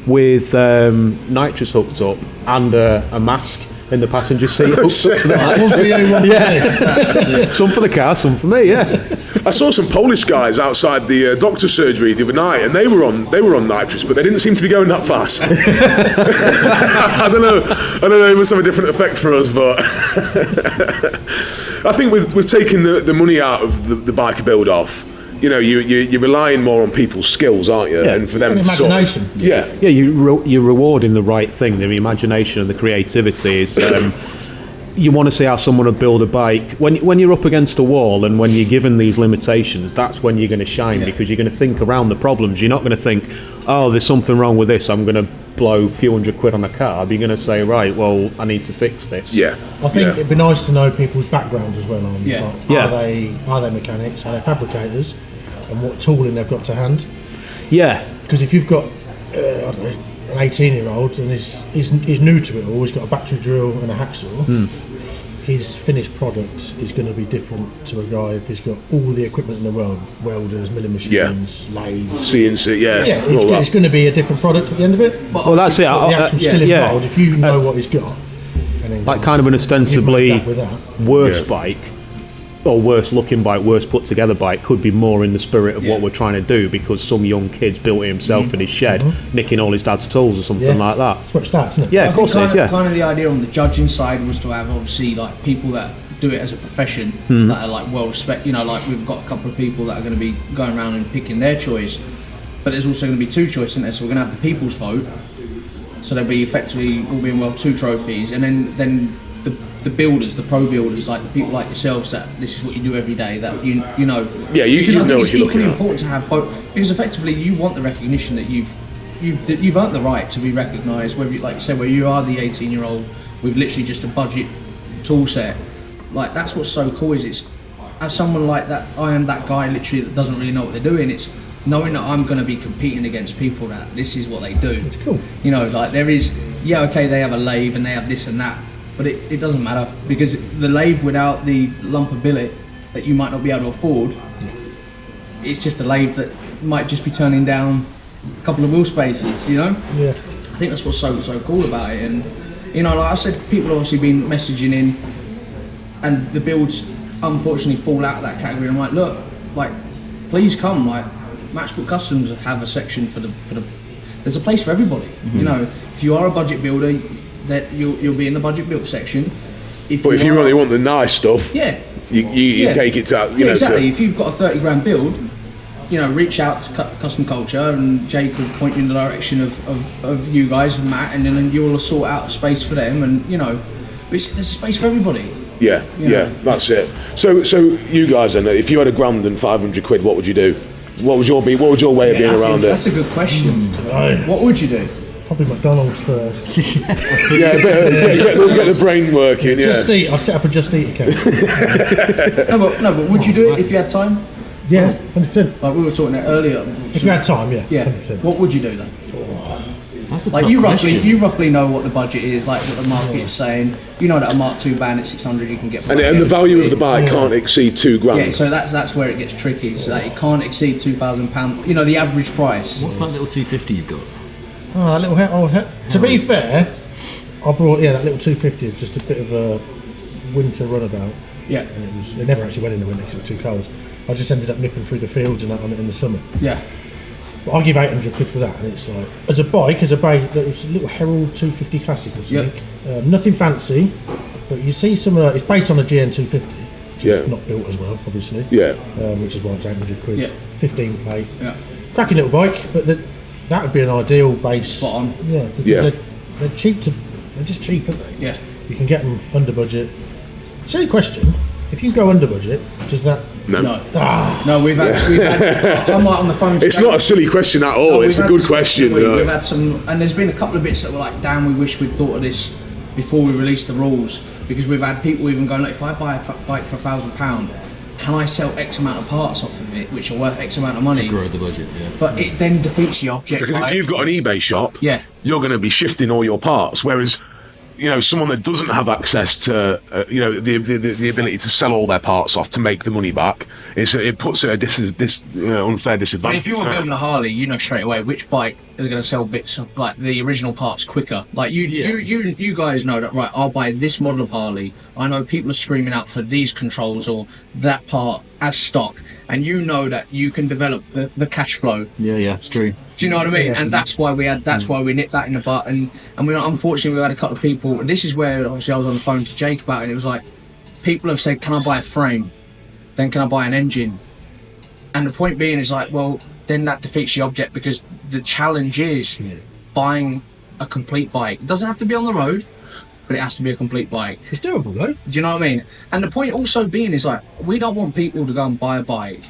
with nitrous hooked up and a mask in the passenger seat hooked up to the yeah. Some for the car, some for me, I saw some Polish guys outside the doctor's surgery the other night, and they were on nitrous, but they didn't seem to be going that fast. I don't know. It must have a different effect for us, but I think with taking the money out of the biker build off, you know, you're relying more on people's skills, aren't you? Yeah. And for them And to imagination. you're rewarding the right thing. The imagination and the creativity is you want to see how someone would build a bike. When you're up against a wall and when you're given these limitations, that's when you're going to shine, because you're going to think around the problems. You're not going to think, oh, there's something wrong with this, I'm going to blow a few £100 on a car. You're going to say, right, well, I need to fix this. Yeah. I think it'd be nice to know people's background as well. On, Yeah. like, are they mechanics? Are they fabricators? And what tooling they've got to hand? Yeah. Because if you've got, I don't know, an 18-year-old and he's new to it all, he's got a battery drill and a hacksaw, his finished product is going to be different to a guy if he's got all the equipment in the world, welders, milling machines, lathes. CNC, It's going to be a different product at the end of it. Well, that's it. But the actual skill involved, if you know what he's got. And then Like kind of an ostensibly with that. worse bike, or worse looking bike, worse put together bike, could be more in the spirit of what we're trying to do, because some young kid's built it himself in his shed, nicking all his dad's tools or something like that. That's where it starts, isn't it? Yeah, of course it is, yeah. Kind of the idea on the judging side was to have obviously like people that do it as a profession that are like well respected. You know, like we've got a couple of people that are going to be going around and picking their choice, but there's also going to be two choices, isn't there? So we're going to have the people's vote. So there'll be effectively, all being well, 2 trophies, and then the builders, the pro builders, like the people like yourselves, that this is what you do every day, that you know. Yeah, you Because I think know it's what you're looking equally at. important to have both, because effectively you want the recognition that you've earned the right to be recognised, whether you, like you said, where you are the 18-year-old with literally just a budget tool set. Like that's what's so cool, is it's, as someone like that, I am that guy literally that doesn't really know what they're doing. It's knowing that I'm going to be competing against people that this is what they do. It's cool. You know, like there is, okay, they have a lathe and they have this and that, but it doesn't matter, because the lathe without the lump of billet that you might not be able to afford, it's just a lathe that might just be turning down a couple of wheel spaces, you know? Yeah. I think that's what's so cool about it. And, you know, like I said, people have obviously been messaging in, and the builds unfortunately fall out of that category. I'm like, look, like, please come, like, Matchbook Customs have a section for the there's a place for everybody. You know, if you are a budget builder, that you'll be in the budget build section. If you really want the nice stuff, you take it to, exactly. If you've got a 30 grand build, you know, reach out to Custom Culture, and Jake will point you in the direction of you guys and Matt, and then you'll sort out a space for them, and you know, there's a space for everybody. Yeah, that's it. So you guys then, if you had £1,000 and £500, what would you do? What would your way of being around it? That's a good question. What would you do? Probably McDonald's first. Get the brain working. Just Eat. I'll set up a Just Eat account. no, but would you do it if you had time? Yeah, 100%. Like we were talking about earlier. If you had time, yeah. 100%. What would you do then? That's a like tough question. you roughly know what the budget is, like what the market is saying. You know that a Mark II band at 600 you can get. And the value of the bike can't exceed £2,000. Yeah, so that's where it gets tricky. So that it can't exceed £2,000. You know the average price. What's that little 250 you've got? Oh, that little to be fair, I brought that little 250 is just a bit of a winter runabout. Yeah. And it never actually went in the winter because it was too cold. I just ended up nipping through the fields and that on it in the summer. Yeah. But I'll give £800 for that, and it's like as a bike, that was a little Herald 250 Classic or something. Yep. Nothing fancy, but you see some of it's based on a GN 250, just not built as well, obviously. Yeah. Which is why it's £800. Yeah. 15 plate. Yeah. Cracking little bike, but that would be an ideal base. Spot on. Yeah, because they're cheap they're just cheap, aren't they? Yeah. You can get them under budget. Silly question. If you go under budget, does that? No. No, we've had I'm like on the phone. It's not a silly question at all. It's a good question. We've had some, and there's been a couple of bits that were like, damn, we wish we'd thought of this before we released the rules, because we've had people even going, like, if I buy a bike for £1,000, can I sell X amount of parts off of it, which are worth X amount of money? To grow the budget, yeah. But it then defeats the object. Because if you've got an eBay shop, you're going to be shifting all your parts, whereas, you know, someone that doesn't have access to, the ability to sell all their parts off to make the money back, it puts it at unfair disadvantage. If you were building a Harley, you know straight away which bike is going to sell bits of like the original parts quicker. Like you guys know that, right? I'll buy this model of Harley. I know people are screaming out for these controls or that part as stock, and you know that you can develop the cash flow. Yeah, it's true. Do you know what I mean? And that's why we nipped that in the butt. And we unfortunately we had a couple of people. And this is where obviously I was on the phone to Jake about it. And it was like, people have said, "Can I buy a frame? Then can I buy an engine?" And the point being is like, well, then that defeats the object, because the challenge is buying a complete bike. It doesn't have to be on the road. but it has to be a complete bike. It's doable though. Do you know what I mean? And the point also being is like, we don't want people to go and buy a bike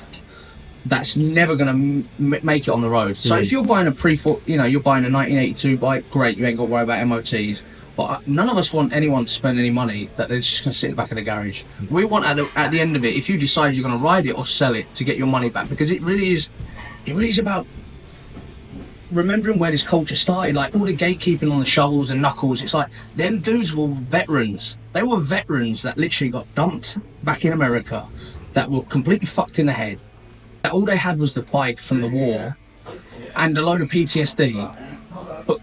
that's never going to make it on the road. So if you're buying you're buying a 1982 bike, great, you ain't got to worry about MOTs. But none of us want anyone to spend any money that they're just going to sit in the back of the garage. We want at the end of it, if you decide you're going to ride it or sell it, to get your money back, because it really is about remembering where this culture started. Like all the gatekeeping on the shovels and knuckles, it's like them dudes were veterans. They were veterans that literally got dumped back in America, that were completely fucked in the head. That all they had was the bike from the war and a load of PTSD, but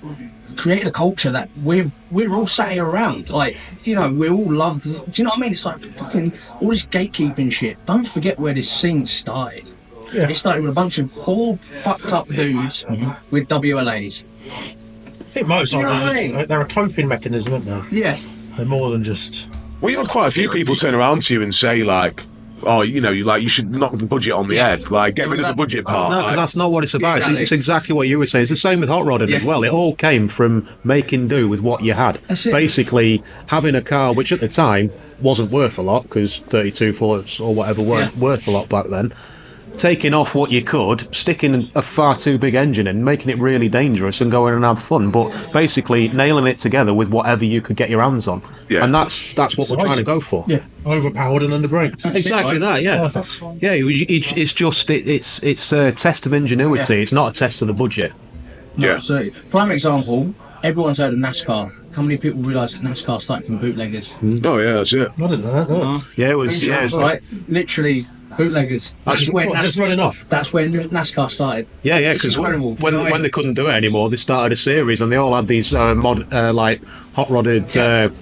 created a culture that we're all sat here around. Like, you know, we all love. Do you know what I mean? It's like fucking all this gatekeeping shit. Don't forget where this scene started. Yeah. It started with a bunch of poor, fucked up dudes with WLAs. I think motorcycles, You know what I mean? they're a coping mechanism, aren't they? Yeah. They're more than just. Well, you had quite a few people turn around to you and say, like, oh, you know, you should knock the budget on the head. Like, get rid of the budget part. No, because Like, that's not what it's about. Exactly. It's exactly what you were saying. It's the same with hot rodding as well. It all came from making do with what you had. That's it. Basically, having a car which at the time wasn't worth a lot, because 32 Fords or whatever weren't worth a lot back then. Taking off what you could, sticking a far too big engine in, making it really dangerous and going and have fun, but basically nailing it together with whatever you could get your hands on. Yeah. And that's what we're trying to go for. Yeah. Overpowered and under braked. Exactly that, yeah. Perfect. Yeah, it's a test of ingenuity. It's not a test of the budget. yeah. So, prime example, everyone's heard of NASCAR. How many people realise that NASCAR started from bootleggers? Oh, yeah, that's it. I didn't know that. No. Yeah, it was. Yeah, Right? Literally, bootleggers. That's where Just running off. That's where NASCAR started. yeah, It's because incredible. when they couldn't do it anymore, they started a series, and they all had these like hot rodded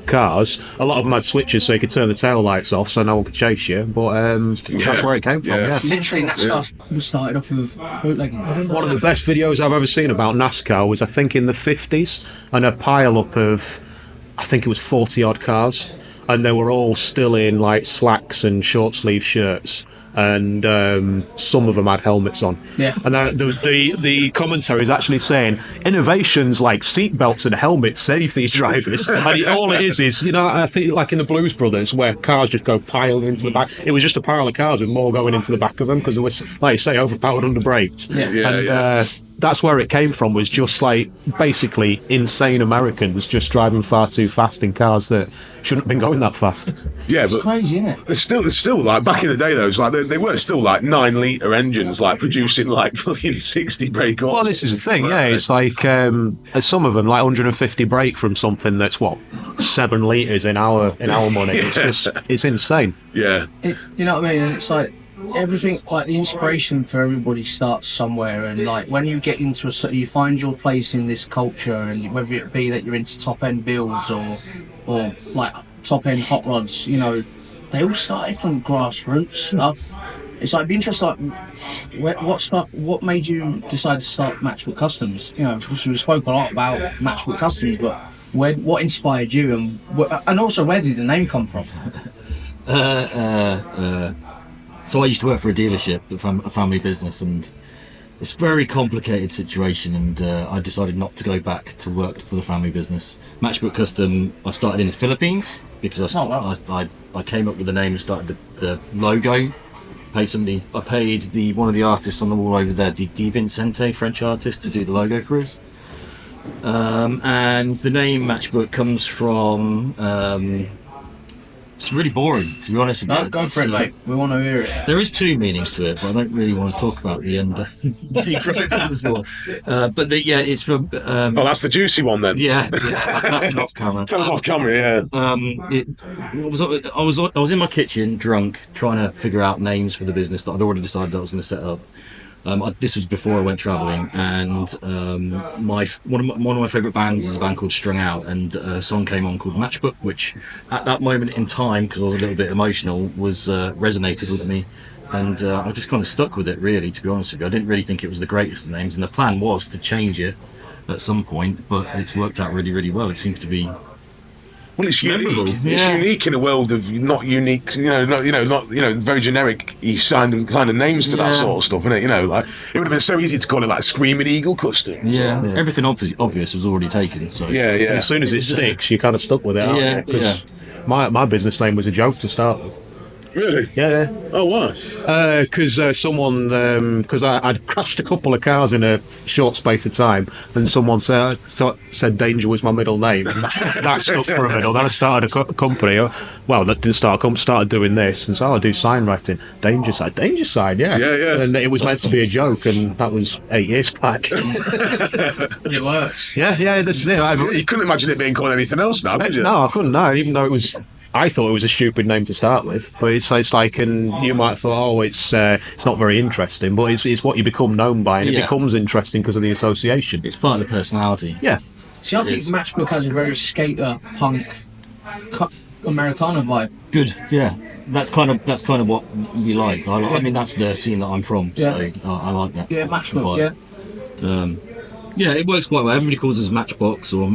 cars. A lot of them had switches, so you could turn the tail lights off, so no one could chase you. But that's where it came from. Yeah. Literally, NASCAR was started off of bootlegging. One of the best videos I've ever seen about NASCAR was, I think, in the 50s, and a pile up of, I think it was 40 odd cars, and they were all still in like slacks and short sleeve shirts. And some of them had helmets on. Yeah. And the commentary is actually saying innovations like seatbelts and helmets save these drivers. And all it is, you know, I think like in the Blues Brothers, where cars just go piling into the back. It was just a pile of cars with more going into the back of them because they were, like you say, overpowered, under braked. Yeah. That's where it came from, was just like basically insane Americans just driving far too fast in cars that shouldn't have been going that fast. Yeah, It's but crazy, isn't it? it's still like back in the day though. It's like they were still like 9-litre engines, like producing like fucking 60 brake horses. Well, this is the thing, yeah. It's like some of them, like 150 brake from something that's 7 litres in our money. It's insane. Yeah, You know what I mean? And it's like everything, like the inspiration for everybody starts somewhere, and like when you get into you find your place in this culture, and whether it be that you're into top end builds or like top end hot rods, you know, they all started from grassroots stuff. It's like, it'd be interesting, like, what made you decide to start Matchbook Customs? You know, we spoke a lot about Matchbook Customs, but what inspired you, and also where did the name come from? So I used to work for a dealership, a family business, and it's a very complicated situation, and I decided not to go back to work for the family business. Matchbook Custom, I started in the Philippines because I came up with the name and started the logo. I paid one of the artists on the wall over there, Di Vincente, French artist, to do the logo for us. And the name Matchbook comes from... it's really boring, to be honest with you. No, go for it, mate. We want to hear it. There is 2 meanings to it, but I don't really want to talk about the end. It's from... oh, that's the juicy one then. yeah, that's off camera. Tell us off camera. Yeah. I was in my kitchen, drunk, trying to figure out names for the business that I'd already decided I was going to set up. This was before I went travelling, and one of my favourite bands is a band called Strung Out, and a song came on called Matchbook, which at that moment in time, because I was a little bit emotional, was resonated with me, and I just kind of stuck with it, really, to be honest with you. I didn't really think it was the greatest of names, and the plan was to change it at some point, but it's worked out really, really well. It seems to be... Well, it's unique. Memorable. It's Yeah. unique in a world of not unique, not very generic kind of names for that Yeah. sort of stuff, isn't it? Like it would have been so easy to call it like Screaming Eagle Custom. Yeah. Everything obvious was already taken. So Yeah. As soon as it sticks, you kind of stuck with it. aren't Yeah, you? 'Cause my business name was a joke to start with. Really? Yeah. Oh, wow. Because I'd crashed a couple of cars in a short space of time, and someone said Danger was my middle name. That stuck for a middle. Then I started a company. Well, that didn't start a company. Started doing this, and so I do sign writing. Danger Side, yeah. Yeah. And it was meant to be a joke, and that was 8 years back. But it works. yeah. This is it. You couldn't imagine it being called anything else now, could you? No, I couldn't. No, even though I thought it was a stupid name to start with, but it's like, and you might have thought, it's not very interesting, but it's what you become known by, and it Yeah. becomes interesting because of the association. it's part of the personality. Yeah, See, I think is. Matchbook has a very skater punk Americana vibe. Good. Yeah. That's kind of what we like. I mean, that's the scene that I'm from. So I like that. Yeah, Matchbook. vibe. Yeah. Yeah, it works quite well. Everybody calls us Matchbox or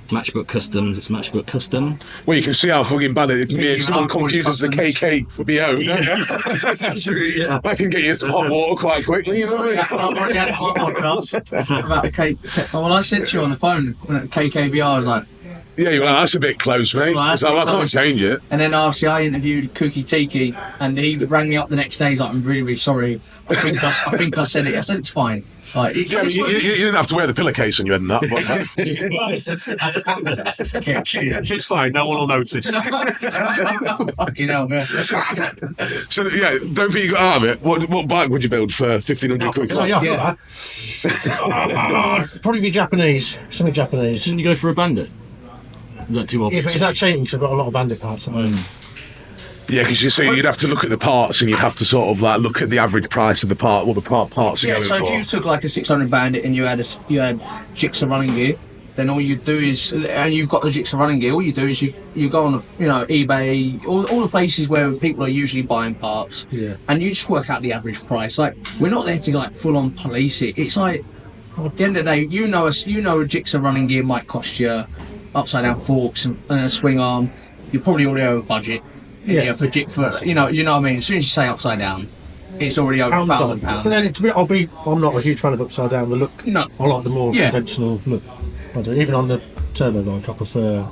Matchbook Customs. It's Matchbook Custom. Well, you can see how fucking bad it can be if someone confuses the KKBO. Yeah. I can get you some hot water quite quickly, you know what I mean? I've already had a hot podcast about the Well, I said to you on the phone when at KKBO, I was like, Yeah, you're like, that's a bit close, mate. Well, that's So a bit I can't close. change it. and then after I interviewed Cookie Tiki, and he rang me up the next day. He's like, I'm really, really sorry. I think I said it. I said it's fine. Like, Yeah, I mean, you didn't have to wear the pillowcase on your head and that, but it's fine. No one will notice. Fucking hell, man. so yeah, don't think you got out of it. What bike would you build for 1,500 quid? Oh, yeah, Yeah. probably be Japanese. Something Japanese. Shouldn't you go for a Bandit? Is that too Yeah, obvious? but is that cheating? Because I've got a lot of bandit parts at home. Yeah, because you see, you'd have to look at the parts and you'd have to sort of like look at the average price of the part, what the parts are Yeah, going so for. if you took like a 600 Bandit and you had Jigsaw running gear, then all you do is, and you've got the Jigsaw running gear, all you do is you go on eBay, all the places where people are usually buying parts, and you just work out the average price. Like, we're not there to like full on police it. It's like, at the end of the day, you know a Jigsaw running gear might cost you upside down forks and a swing arm. You're probably already over budget. Yeah, for you know what I mean. As soon as you say upside down, it's already over £1,000. But then, I'm not a huge fan of upside down. The look, No. I like the more Yeah. conventional look. I don't, even on the turbo bike, I prefer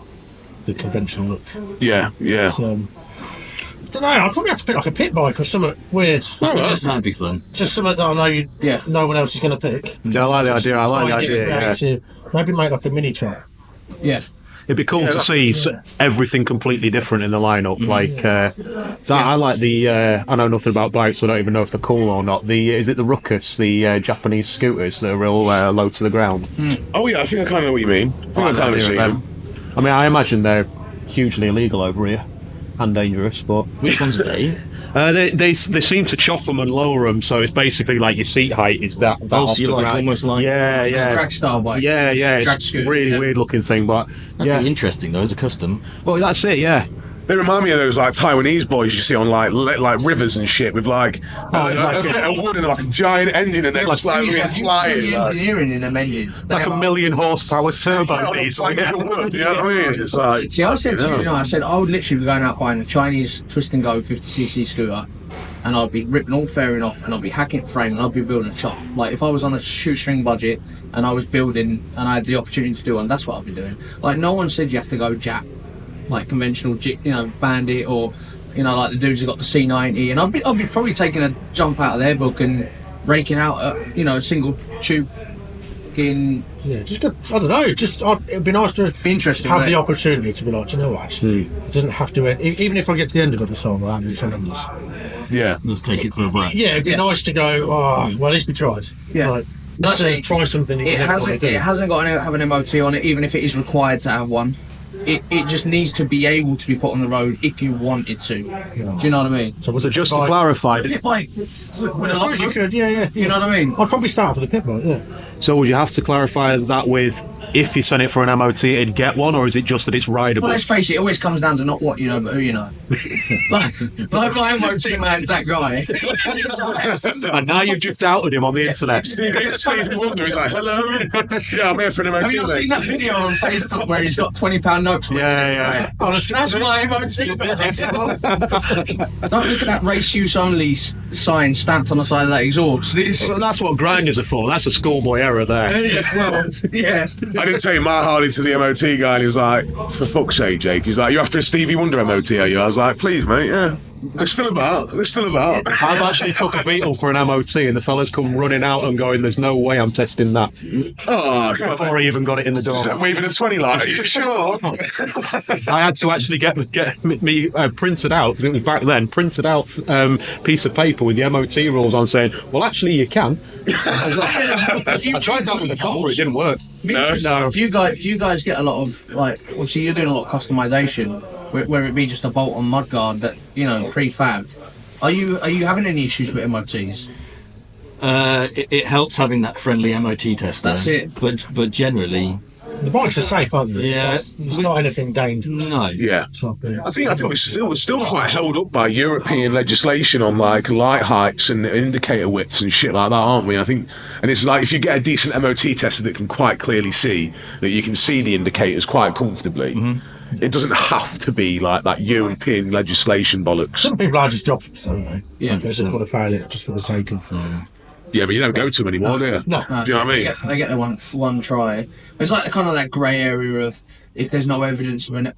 the conventional look. Yeah. So, I don't know. I'd probably have to pick like a pit bike or something weird. That'd be fun. Just something that I know Yeah. no one else is going to pick. Yeah, I like the idea. I like the idea. Yeah. Creative. Maybe make like a mini track. Yeah. It'd be cool to see everything completely different in the lineup. Like, so I like the. I know nothing about bikes, so I don't even know if they're cool or not. Is it the Ruckus, the Japanese scooters that are real low to the ground? Oh yeah, I think I kind of know what you mean. I think I kind of see them. I mean, I imagine they're hugely illegal over here and dangerous, but Which ones are they? they seem to chop them and lower them, so it's basically like your seat height is that Oh, off so you're the like ground. almost like. Yeah. Drag style bike. Yeah, Drag it's scooter, really yeah. weird looking thing, but That'd be interesting though, as a custom. well, that's it. Yeah, They remind me of those like Taiwanese boys you see on like rivers and shit with like a bit of wood and like a giant engine and they're just like really flying. The Like, engineering in them engines. like a 1,000,000 horsepower turbo on a diesel. plank of wood, you know what I mean? It's like, See, I said to you, I said I would literally be going out buying a Chinese twist and go 50cc scooter, and I'd be ripping all fairing off, and I'd be hacking frame, and I'd be building a shop. Like, if I was on a shoestring budget and I was building and I had the opportunity to do one, that's what I'd be doing. Like, no one said you have to go Jap, like conventional, Bandit, or like the dudes who got the C90, and I'd be probably taking a jump out of their book and raking out a single tube in. Yeah, just good. I don't know. It'd be nice to Be interesting, have wouldn't the it? opportunity to be like, do you know what? Actually, it doesn't have to end. Even if I get to the end of it, it's all right. It's horrendous. yeah. Let's take it for a break. Yeah, it'd be nice to go. Oh, well, at least we tried. Yeah. Like, That's just to it. try something. That you It never hasn't. want to do. It hasn't got to have an MOT on it, even if it is required to have one. It just needs to be able to be put on the road if you wanted to. Do you know what I mean? So just to clarify, Pit bike. with I a suppose you logbook. could, yeah. You know what I mean? I'd probably start for the pit bike, yeah. So would you have to clarify that with if you send it for an MOT, it'd get one, or is it just that it's rideable? Well, let's face it, it always comes down to not what you know, but who you know. like my MOT man's that guy. And now you've just outed him on the internet. Stevie Wonder is like, hello. Yeah, I'm here for an MOT. Have you not seen that video on Facebook where he's got £20 notes? Yeah. Honestly, that's my MOT. Don't look at that race use only sign stamped on the side of that exhaust. Well, that's what grinders are for. That's a schoolboy error there. Yeah. I didn't take my Harley to the MOT guy, and he was like, for fuck's sake, Jake. He's like, you after a Stevie Wonder MOT, are you? I was like, please, mate, yeah. They're still about. I've actually took a Beetle for an MOT, and the fellas come running out and going, "There's no way I'm testing that." Oh, Before I even got it in the door, waving a 20 like, are you sure? I had to actually get me printed out, because it was back then, printed out piece of paper with the MOT rules on, saying, "Well, actually, you can." I tried that with the copper, it didn't work. No. Do you guys get a lot of, like, obviously you're doing a lot of customization, where it be just a bolt on mudguard that, you know, prefabbed. Are you having any issues with MOTs? It helps having that friendly MOT tester. That's it. But generally, The bikes are safe, aren't they? Yeah. It's not anything dangerous. no. Yeah. So, I think we're still quite held up by European legislation on like light heights and indicator widths and shit like that, aren't we? I think, and it's like if you get a decent MOT tester that can quite clearly see that you can see the indicators quite comfortably. Mm-hmm. It doesn't have to be like that European legislation bollocks. some people are just jobs, don't they? Yeah. They just want to fail it just for the sake of. Yeah, but you don't go to them anymore, do you? No. Do you know what I mean? They get the one try. It's like kind of that grey area of if there's no evidence of an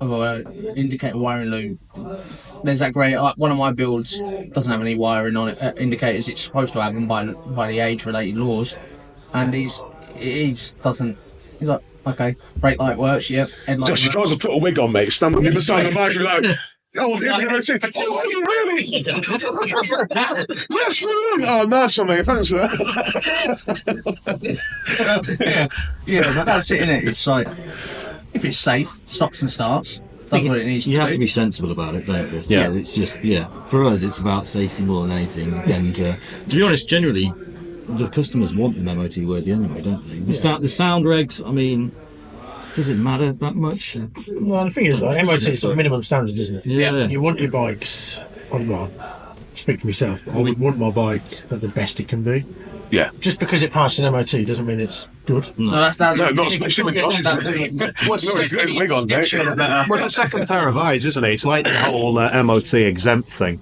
indicator wiring loop. There's that grey. Like one of my builds doesn't have any wiring on it. Indicators it's supposed to have them by the age-related laws, and he just doesn't. He's like, okay, brake light works. Yep. Headlight Josh, you works. try to put a wig on, mate. Stand on the other side of the bike, you're like, oh, I'm here for the MOT. Oh, are you really? Yes, really? Oh, nice one, mate. Thanks for that. Yeah, but that's it, innit? It's like if it's safe, stops and starts. That's what it needs to do. You have to be sensible about it, don't you? Yeah. So it's just, for us, it's about safety more than anything. And to be honest, generally, the customers want the MOT worthy anyway, don't they? The sound regs, I mean, does it matter that much? Well, the thing is, like, MOT is a minimum standard, isn't it? Yeah. You want your bikes. Well, speak for myself. But I would want my bike at the best it can be. Yeah. Just because it passed an MOT doesn't mean it's good. No, that's No, not especially with Josh. No, he's got a wig on, mate. Well, it's a second pair of eyes, isn't it? It's like the whole MOT exempt thing.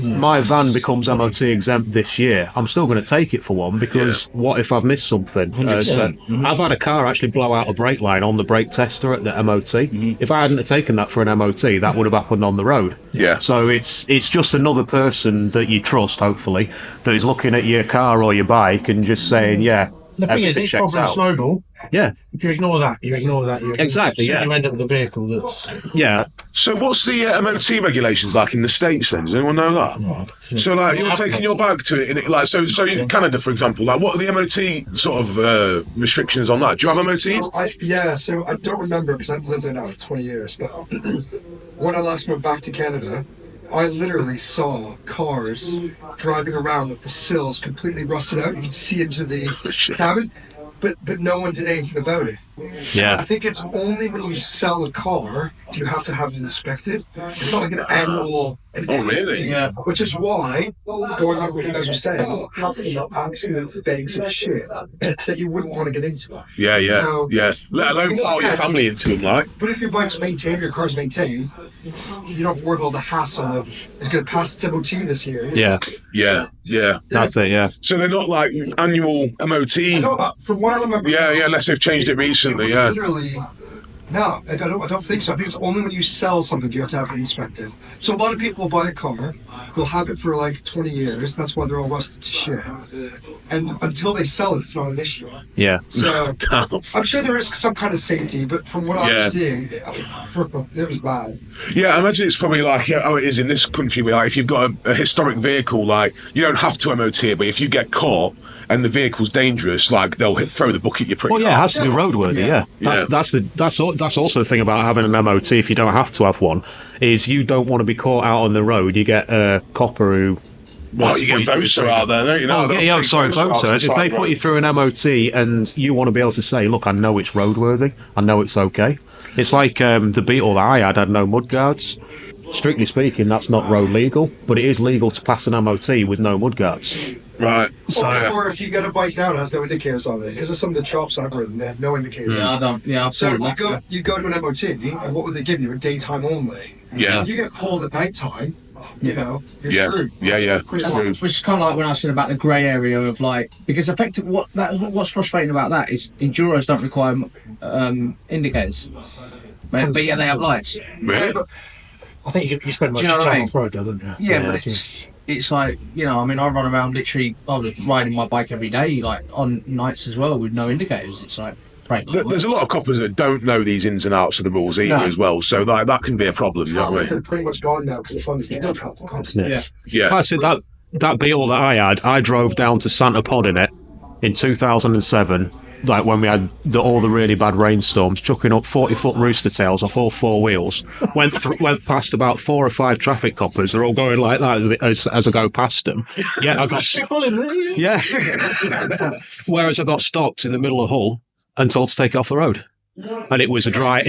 My van becomes MOT exempt this year. I'm still going to take it for one because what if I've missed something? 100%. I've had a car actually blow out a brake line on the brake tester at the MOT. If I hadn't have taken that for an MOT, that would have happened on the road. Yeah. So it's just another person that you trust, hopefully, that is looking at your car or your bike and just saying, yeah. The thing is, everything these checks problems out. snowball. Yeah, If you ignore that. Exactly, so yeah. you end up with a vehicle that's. yeah. So what's the MOT regulations like in the States then? Does anyone know that? So like you're taking your bike to it, like so in Canada, for example, like what are the MOT sort of restrictions on that? Do you have MOTs? So I don't remember because I've lived there now for 20 years, but when I last went back to Canada, I literally saw cars driving around with the sills completely rusted out. You could see into the cabin, but no one did anything about it. I Yeah. think it's only when you sell a car do you have to have it inspected. It's not like an annual. Oh really? Yeah. Which is why, going on what you guys were saying, having the absolute bags of shit that you wouldn't want to get into. Yeah. So- Let alone pile your family into them, like. But if your bike's maintained, your car's maintained, you don't have to worry about the hassle of it's going to pass its MOT this year. Yeah. Yeah. That's it, yeah. So they're not like annual MOT. No, from what I remember. Yeah, unless they've changed it recently. was Yeah. Literally. No, I don't think so. I think it's only when you sell something you have to have it inspected. So a lot of people will buy a car, they'll have it for like 20 years. That's why they're all rusted to shit. And until they sell it, it's not an issue. Yeah. So Damn. I'm sure there is some kind of safety, but from what Yeah. I'm seeing, it was bad. Yeah, I imagine it's probably like how it is in this country, where like, if you've got a historic vehicle, like you don't have to MOT it, but if you get caught and the vehicle's dangerous, like they'll throw the book at you pretty Well, yeah, it has to be roadworthy. Yeah, Yeah. that's also the thing about having an MOT. If you don't have to have one, is you don't want to be caught out on the road. You get a copper who Well, you get Vosa out there, don't you? No, Vosa. If they put you through an MOT and you want to be able to say, look, I know it's roadworthy, I know it's okay. It's like the Beetle that I had no mudguards. Strictly speaking, that's not road legal, but it is legal to pass an MOT with no mudguards. Right. Or if you get a bike now that has no indicators on it, because of some of the chops I've ridden, they have no indicators. So you go to an MOT, and what would they give you? A daytime only. Yeah. If you get pulled at night time, you're screwed. Yeah. Which is kind of like when I said about the grey area of like, because effectively what's frustrating about that is enduros don't require indicators, but yeah, they have lights. Really? I think you spend much Do you know what I time mean? off road, though, don't you? Yeah, but it's like, I mean, I run around literally, I was riding my bike every day, like on nights as well with no indicators. It's like, there's a lot of coppers that don't know these ins and outs of the rules either as well, so that can be a problem, you know what I mean? They're pretty much gone now because the fun is still traffic cops. Yeah. I said that Beetle that I had, I drove down to Santa Pod in it in 2007, like when we had all the really bad rainstorms, chucking up 40-foot rooster tails off all four wheels. Went past about 4 or 5 traffic coppers. They're all going like that as I go past them. Yeah, I got Whereas I got stopped in the middle of Hull and told to take it off the road. And it was a dry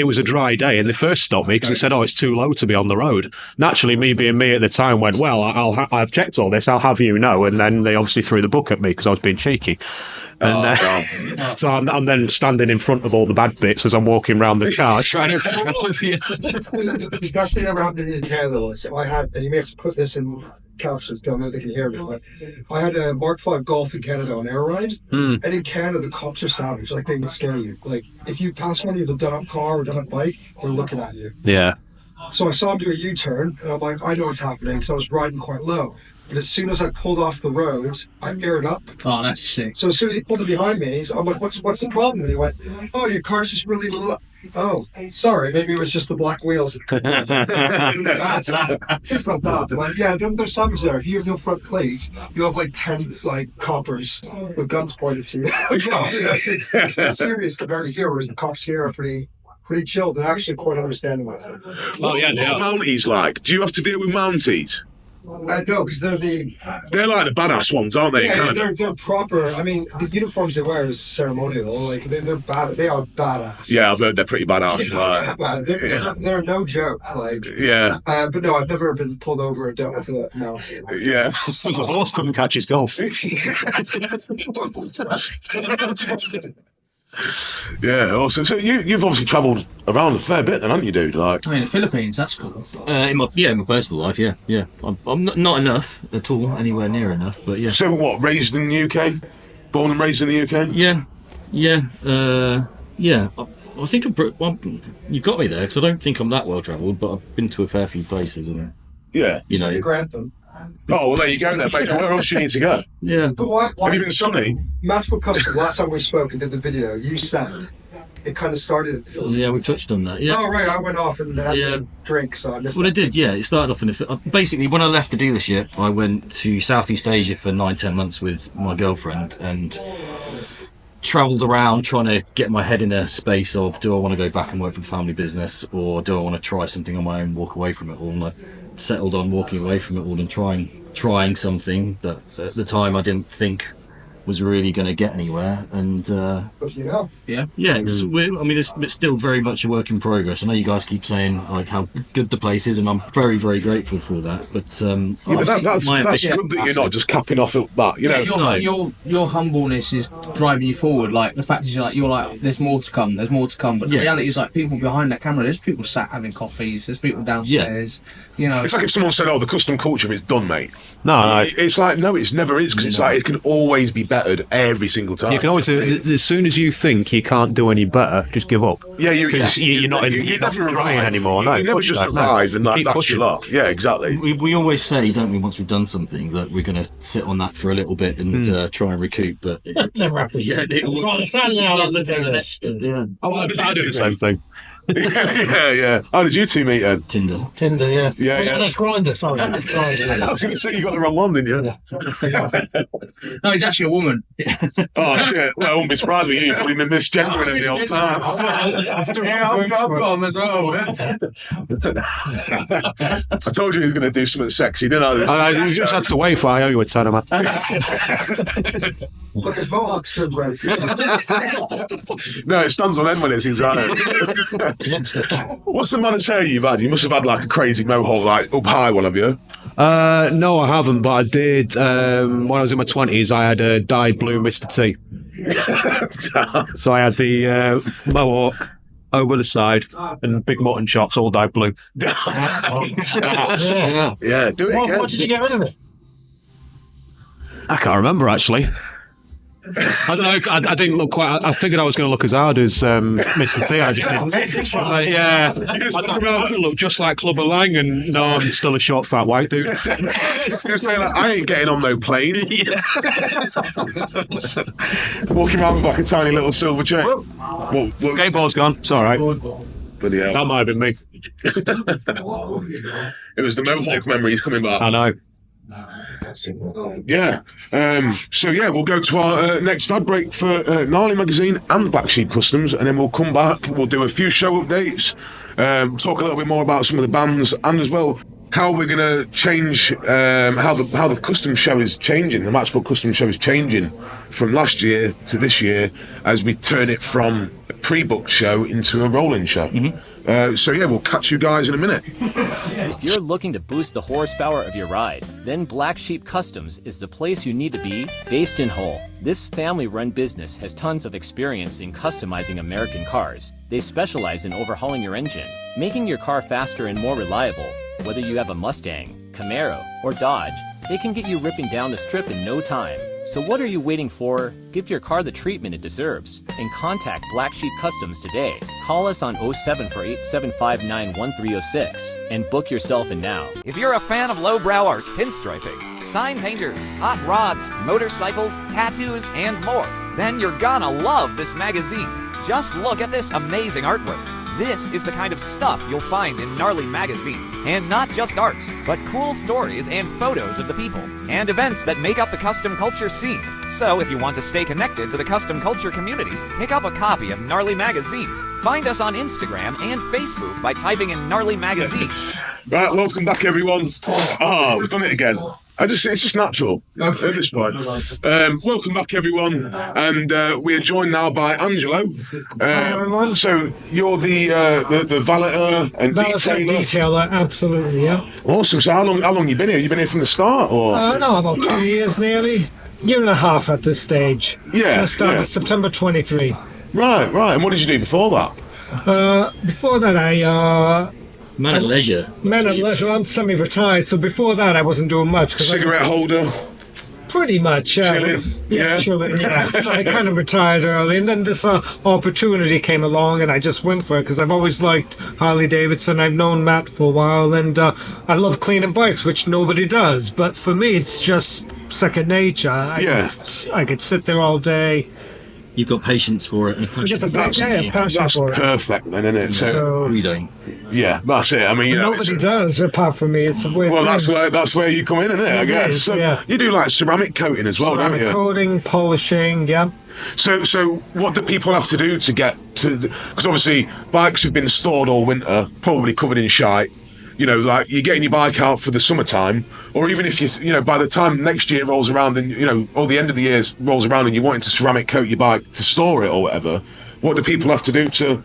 day, and they first stopped me because they said, "Oh, it's too low to be on the road." Naturally, me being me at the time, went, "Well, I've checked all this. I'll have you know." And then they obviously threw the book at me because I was being cheeky. And so I'm then standing in front of all the bad bits as I'm walking around the car trying to. The best thing ever happened in Canada was I had, and you may have to put this in captions, don't know if they can hear me, but I had a Mark 5 Golf in Canada on air ride, and in Canada the cops are savage, like they would scare you. Like if you pass one of a done up car or done up bike, they're looking at you. Yeah. So I saw him do a U-turn, and I'm like, I know what's happening, because I was riding quite low. But as soon as I pulled off the road, I aired up. Oh, that's sick. So as soon as he pulled it behind me, I'm like, what's the problem? And he went, oh, your car's just really little. Oh, sorry, maybe it was just the black wheels. It's not that. Like, yeah, there's signs there. If you have no front plates, you have like 10 coppers with guns pointed to you. It's serious compared to here, whereas the cops here are pretty chilled and actually quite understanding with it. Oh yeah, what are Mounties like? Do you have to deal with Mounties? No, because they're like the badass ones, aren't they? Yeah, they're proper. I mean, the uniforms they wear is ceremonial. Like they're bad. They are badass. Yeah, I've heard they're pretty badass. They're no joke. Like but no, I've never been pulled over or dealt with a Mountie. Yeah, the horse couldn't catch his golf. Yeah, awesome. So you've obviously travelled around a fair bit, then, haven't you, dude? Like, I mean, the Philippines, that's cool. In my personal life, yeah. I'm not enough at all, anywhere near enough, but yeah. So what? Raised in the UK? Born and raised in the UK? Yeah. I think you've got me there because I don't think I'm that well travelled, but I've been to a fair few places, and you grant them. Oh, well, there you go then, mate. Where else do you need to go? Yeah. But why have you been sunny? Matchbook Custom, last time we spoke and did the video, you said it kind of started at the Philippines. Yeah, we touched on that. Yeah. Oh, right. I went off and had a drink, so I missed Well, it did, yeah. It started off basically, when I left the dealership, I went to Southeast Asia for 9-10 months with my girlfriend and travelled around trying to get my head in a space of, do I want to go back and work for the family business, or do I want to try something on my own, walk away from it all? And I settled on walking away from it all and trying something that at the time I didn't think was really going to get anywhere, and it's still very much a work in progress. I know you guys keep saying like how good the place is, and I'm very, very grateful for that. But that's good that you're not just capping off at that. Your humbleness is driving you forward. Like the fact is, you're like, there's more to come. But the reality is, like, people behind that camera, there's people sat having coffees. There's people downstairs. It's like if someone said, "Oh, the custom culture is done, mate." No. It's like, no, it never is, because it's like it can always be bettered every single time. You can always as soon as you think you can't do any better, just give up. Yeah, you're not trying anymore. No, you never just arrive and that's your lot. Yeah, exactly. We always say, don't we, once we've done something, that we're going to sit on that for a little bit and try and recoup, but never happens. I do the same thing. Yeah. How did you two meet then? Tinder. Yeah. Yeah. That's Grindr. Sorry, that's Grindr. I was going to say you got the wrong one, didn't you? No, he's actually a woman. Oh shit! Well, I wouldn't be surprised with you probably been misgendering him the whole time. Yeah, I've got him as well. I told you he was going to do something sexy, didn't I? You just had to wait for I owe you a tenner, man. Look at Mohawk's good, right? No, it stands on end when it's inside. What's the amount of hair you've had? You must have had like a crazy mohawk, like up high one, have you? No, I haven't, but I did. When I was in my 20s, I had a dyed blue Mr. T. So I had the mohawk over the side and big mutton chops, all dyed blue. Yeah, do it again. What did you get rid of it? I can't remember, actually. I don't know. I didn't look quite. I figured I was going to look as hard as Mr. T. I just didn't. Yeah, I look just like Clubber Lang, and no, I'm still a short, fat white dude. You're saying like, I ain't getting on no plane. Walking around with like a tiny little silver chain. Well, Game ball's gone. It's all right. bloody hell. That might have been me. It was the Mohawk memories coming back. I know. Yeah. So yeah, we'll go to our next ad break for Gnarly Magazine and Black Sheep Customs, and then we'll come back. We'll do a few show updates, talk a little bit more about some of the bands, and as well how we're going to change how the custom show is changing. The Matchbook Custom show is changing from last year to this year as we turn it from a pre-booked show into a rolling show. So yeah, we'll catch you guys in a minute. If you're looking to boost the horsepower of your ride, then Black Sheep Customs is the place you need to be, based in Hull. This family-run business has tons of experience in customizing American cars. They specialize in overhauling your engine, making your car faster and more reliable. Whether you have a Mustang, Camaro, or Dodge, they can get you ripping down the strip in no time. So what are you waiting for? Give your car the treatment it deserves and contact Black Sheep Customs today. Call us on 0748-759-1306 and book yourself in now. If you're a fan of lowbrow art, pinstriping, sign painters, hot rods, motorcycles, tattoos, and more, then you're gonna love this magazine. Just look at this amazing artwork. This is the kind of stuff you'll find in Gnarly Magazine. And not just art, but cool stories and photos of the people and events that make up the custom culture scene. So if you want to stay connected to the custom culture community, pick up a copy of Gnarly Magazine. Find us on Instagram and Facebook by typing in Gnarly Magazine. Right, welcome back everyone. We've done it again. It's just natural at this point. Welcome back, everyone, and we are joined now by Angelo. So you're the valeter and detailer, absolutely, yeah. Awesome. So how long you been here? You been here from the start, or? No, about 2 years nearly. Year and a half at this stage. Yeah. I started September 23. Right. And what did you do before that? Before that, I Man at leisure. I'm semi-retired, so before that I wasn't doing much. Cigarette holder? Pretty much. Chilling? Chilling, yeah. So I kind of retired early, and then this opportunity came along, and I just went for it, because I've always liked Harley Davidson. I've known Matt for a while, and I love cleaning bikes, which nobody does. But for me, it's just second nature. I could sit there all day. You've got patience for it and a passion for it. That's perfect then, isn't it? So we don't. Yeah, that's it. I mean, nobody does apart from me. It's a weird thing. that's where you come in, isn't it? I guess. So you do like ceramic coating as well, don't you? Ceramic coating, polishing, yeah. So what do people have to do to get to? Because obviously bikes have been stored all winter, probably covered in shite. You know, like you're getting your bike out for the summertime, or even if by the time next year rolls around and, or the end of the year rolls around and you're wanting to ceramic coat your bike to store it or whatever, what do people have to do to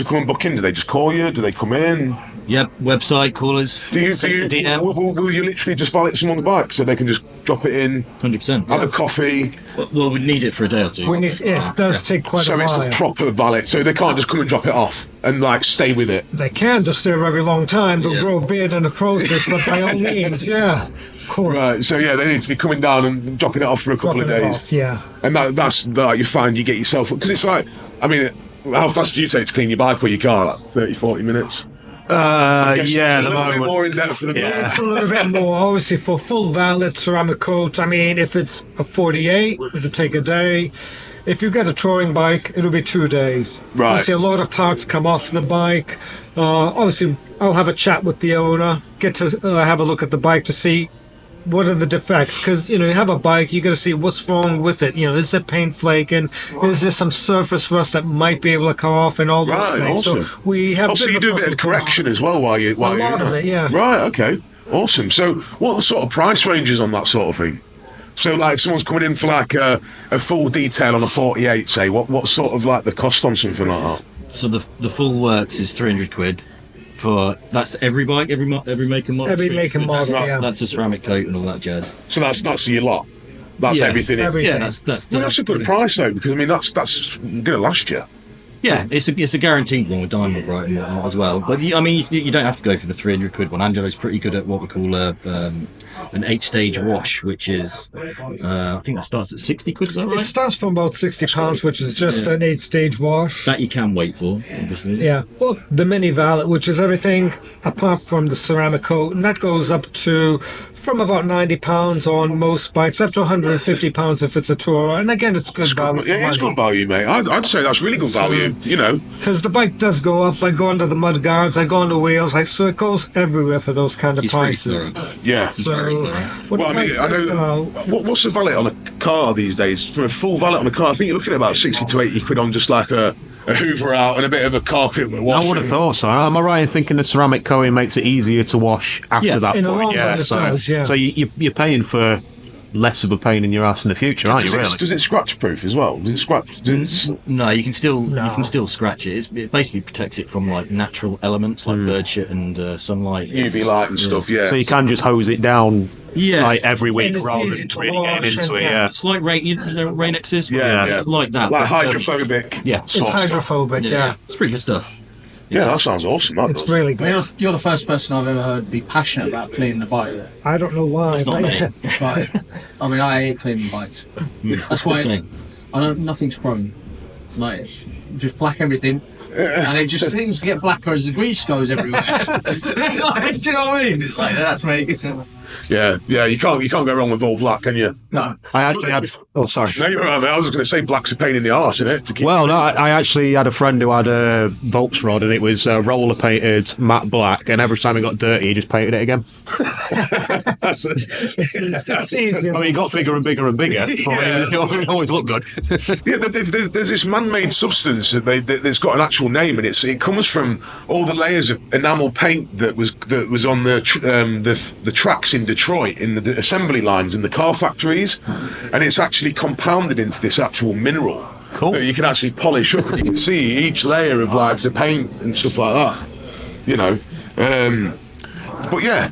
come and book in? Do they just call you? Do they come in? Yep, website, call us. Will you literally just valet someone's bike so they can just drop it in? 100%. Have a coffee? Well, we need it for a day or two. It does take quite a while. So it's a proper valet, so they can't just come and drop it off and stay with it? They can just stay a very long time. They'll grow a beard in the process, but by all means, of course. Right, so they need to be coming down and dropping it off for a couple of days. And that's you find you get yourself, because it's like, I mean, how fast do you take to clean your bike or your car? Like 30-40 minutes? A little bit more in depth for the It's a little bit more, obviously, for full valet ceramic coat. I mean, if it's a 48, it'll take a day. if you get a touring bike, it'll be 2 days. Right. Obviously, a lot of parts come off the bike. Obviously, I'll have a chat with the owner, get to have a look at the bike to see what are the defects, because you have a bike, you got to see what's wrong with it. Is there paint flaking? Is there some surface rust that might be able to come off, and all those things? Awesome. So we have. Also, you do a bit of correction as well while you're. A lot of it, yeah. Right. Okay. Awesome. So, what are the sort of price ranges on that sort of thing? So, like, if someone's coming in for like a full detail on a 48, say, what sort of like the cost on something like that? So the full works is 300 quid. That's every bike, every make and model. Every make and model, That's the ceramic coat and all that jazz. So that's your lot. That's everything. Yeah, that's a good price though, because I mean that's gonna last you. Yeah, it's a guaranteed one with diamond bright and whatnot as well. But you don't have to go for the 300 quid one. Angelo's pretty good at what we call an 8-stage wash, which is I think that starts at 60 quid. Is that right? It starts from about £60, which is just an 8-stage wash. That you can wait for, obviously. Yeah. Well, the mini valet, which is everything apart from the ceramic coat, and that goes up to from about £90 on most bikes, up to £150 if it's a tourer. And again, it's good value. Yeah, it's good value, mate. I'd say that's really good value. Because the bike does go up. I go under the mud guards, I go on the wheels, so it goes everywhere for those kind of prices. Yeah. Well, I mean, I know. What's the valet on a car these days? For a full valet on a car, I think you're looking at about 60 to 80 quid on just like a hoover out and a bit of a carpet wash. I would have thought so. Am I right in thinking the ceramic coating makes it easier to wash after that point? So you're paying for less of a pain in your ass in the future, aren't you? Really? Does it scratch proof as well? Does it scratch? No, you can still scratch it. It basically protects it from like natural elements like bird shit and sunlight, UV light and stuff. Yeah. So you can just hose it down. Yeah, like every week rather than really getting into it. Yeah, it's like rain. You know what Rain-X is? Yeah, it's like that. Like hydrophobic. Yeah, it's hydrophobic. Yeah, it's pretty good stuff. Yeah, that sounds awesome. It's really good. You're the first person I've ever heard be passionate about cleaning the bike. I don't know why. It's not me. Right. I mean, I hate cleaning bikes. That's why nothing's chrome. Like, just black everything. And it just seems to get blacker as the grease goes everywhere. Do you know what I mean? It's like, that's me. Yeah, you can't go wrong with all black, can you? No. I actually had. Oh, sorry. No, you're right, mate. I was going to say black's a pain in the arse, isn't it? Well, no, I actually had a friend who had a Volksrod and it was roller painted matte black, and every time it got dirty, he just painted it again. That's easy. I mean, it got bigger and bigger and bigger. It always looked good. Yeah, there's this man-made substance that's got an actual name, and it comes from all the layers of enamel paint that was on the tracks in Detroit, in the assembly lines in the car factories, and it's actually compounded into this actual mineral that you can actually polish up, and you can see each layer of like the paint and stuff like that. But yeah.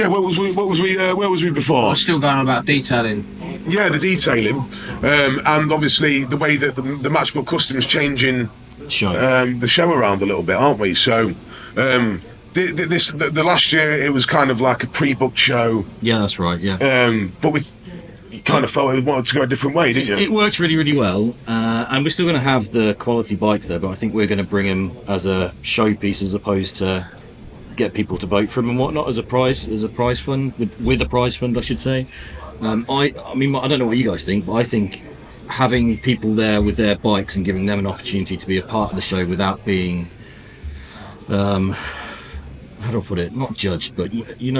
Where was we before? We're still going about detailing. Yeah, the detailing, and obviously the way that the Matchbook Custom is changing the show around a little bit, aren't we? So, the last year it was kind of like a pre-booked show. Yeah, that's right. Yeah. But you kind of felt it wanted to go a different way, didn't you? It worked really, really well, and we're still going to have the quality bikes there, but I think we're going to bring them as a showpiece as opposed to get people to vote for them and whatnot as a prize fund with a prize fund, I should say. I mean, I don't know what you guys think, but I think having people there with their bikes and giving them an opportunity to be a part of the show without being, how do I put it, not judged, but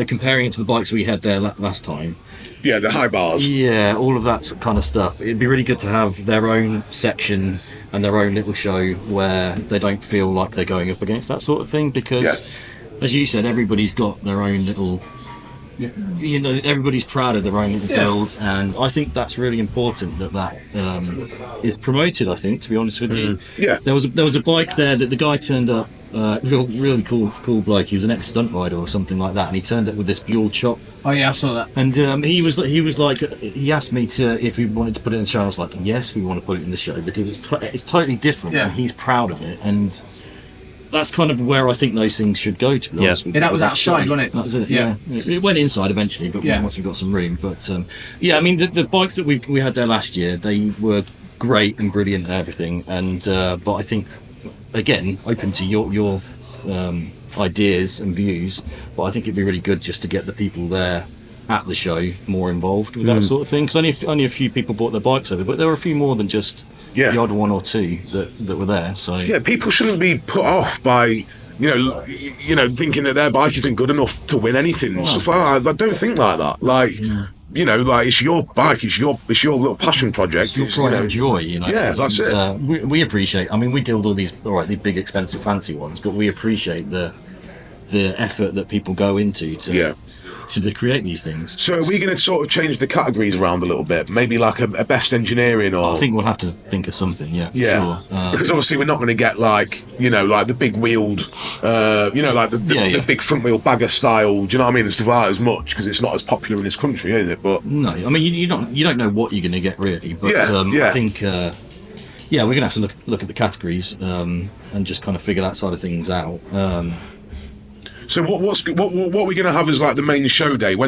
comparing it to the bikes we had there last time. Yeah, the high bars. Yeah, all of that kind of stuff. It'd be really good to have their own section and their own little show where they don't feel like they're going up against that sort of thing, because as you said, everybody's got their own little, everybody's proud of their own little build, and I think that's really important that is promoted, I think, to be honest with you. Yeah. There was a bike there that the guy turned up, really cool bloke. He was an ex-stunt rider or something like that, and he turned up with this Buell chop. Oh yeah, I saw that. And he was like, he asked me if we wanted to put it in the show. I was like, yes, we want to put it in the show because it's totally different, and he's proud of it, and that's kind of where I think those things should go, to be honest with you. That was outside, wasn't it? That was it, yeah. It went inside eventually, but once we got some room. But I mean, the bikes that we had there last year, they were great and brilliant and everything. And but I think, again, open to your ideas and views. But I think it'd be really good just to get the people there at the show more involved with that sort of thing. Because only a few people brought their bikes over, but there were a few more than just the odd one or two that were there. So yeah, people shouldn't be put off by thinking that their bike isn't good enough to win anything. And stuff like that. I don't think like that. Like. Like it's your bike, it's your little passion project. It's your pride and joy, Yeah, that's it. We appreciate. I mean, we deal with all these big, expensive, fancy ones, but we appreciate the effort that people go into to create these things. So are we going to sort of change the categories around a little bit? Maybe like a best engineering, or I think we'll have to think of something. Yeah, for sure. Because obviously we're not going to get like the big wheeled, like the big front wheel bagger style. Do you know what I mean? And stuff like that as much because it's not as popular in this country, is it? But no, I mean you don't know what you're going to get really. But I think we're going to have to look at the categories and just kind of figure that side of things out. So what are we going to have as like the main show day? Are we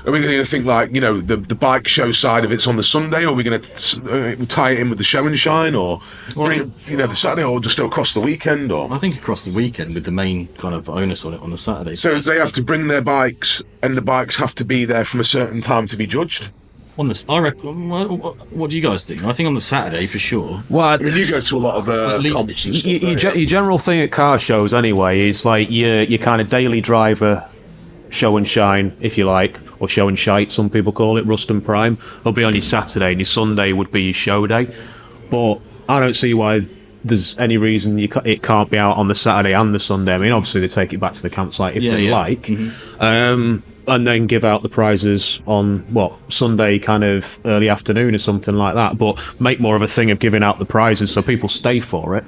going to think like the bike show side of it's on the Sunday, or are we going to tie it in with the show and shine, or the Saturday, or just across the weekend? Or I think across the weekend with the main kind of onus on it on the Saturday. So they have to bring their bikes, and the bikes have to be there from a certain time to be judged. I reckon. What do you guys think? I think on the Saturday for sure. Well, I mean, you go to a lot of comps and stuff. Your general thing at car shows, anyway, is like your kind of daily driver show and shine, if you like, or show and shite. Some people call it Rust and Prime. It'll be on your Saturday, and your Sunday would be your show day. But I don't see why there's any reason it can't be out on the Saturday and the Sunday. I mean, obviously they take it back to the campsite if they like. Mm-hmm. And then give out the prizes on Sunday kind of early afternoon or something like that, but make more of a thing of giving out the prizes so people stay for it,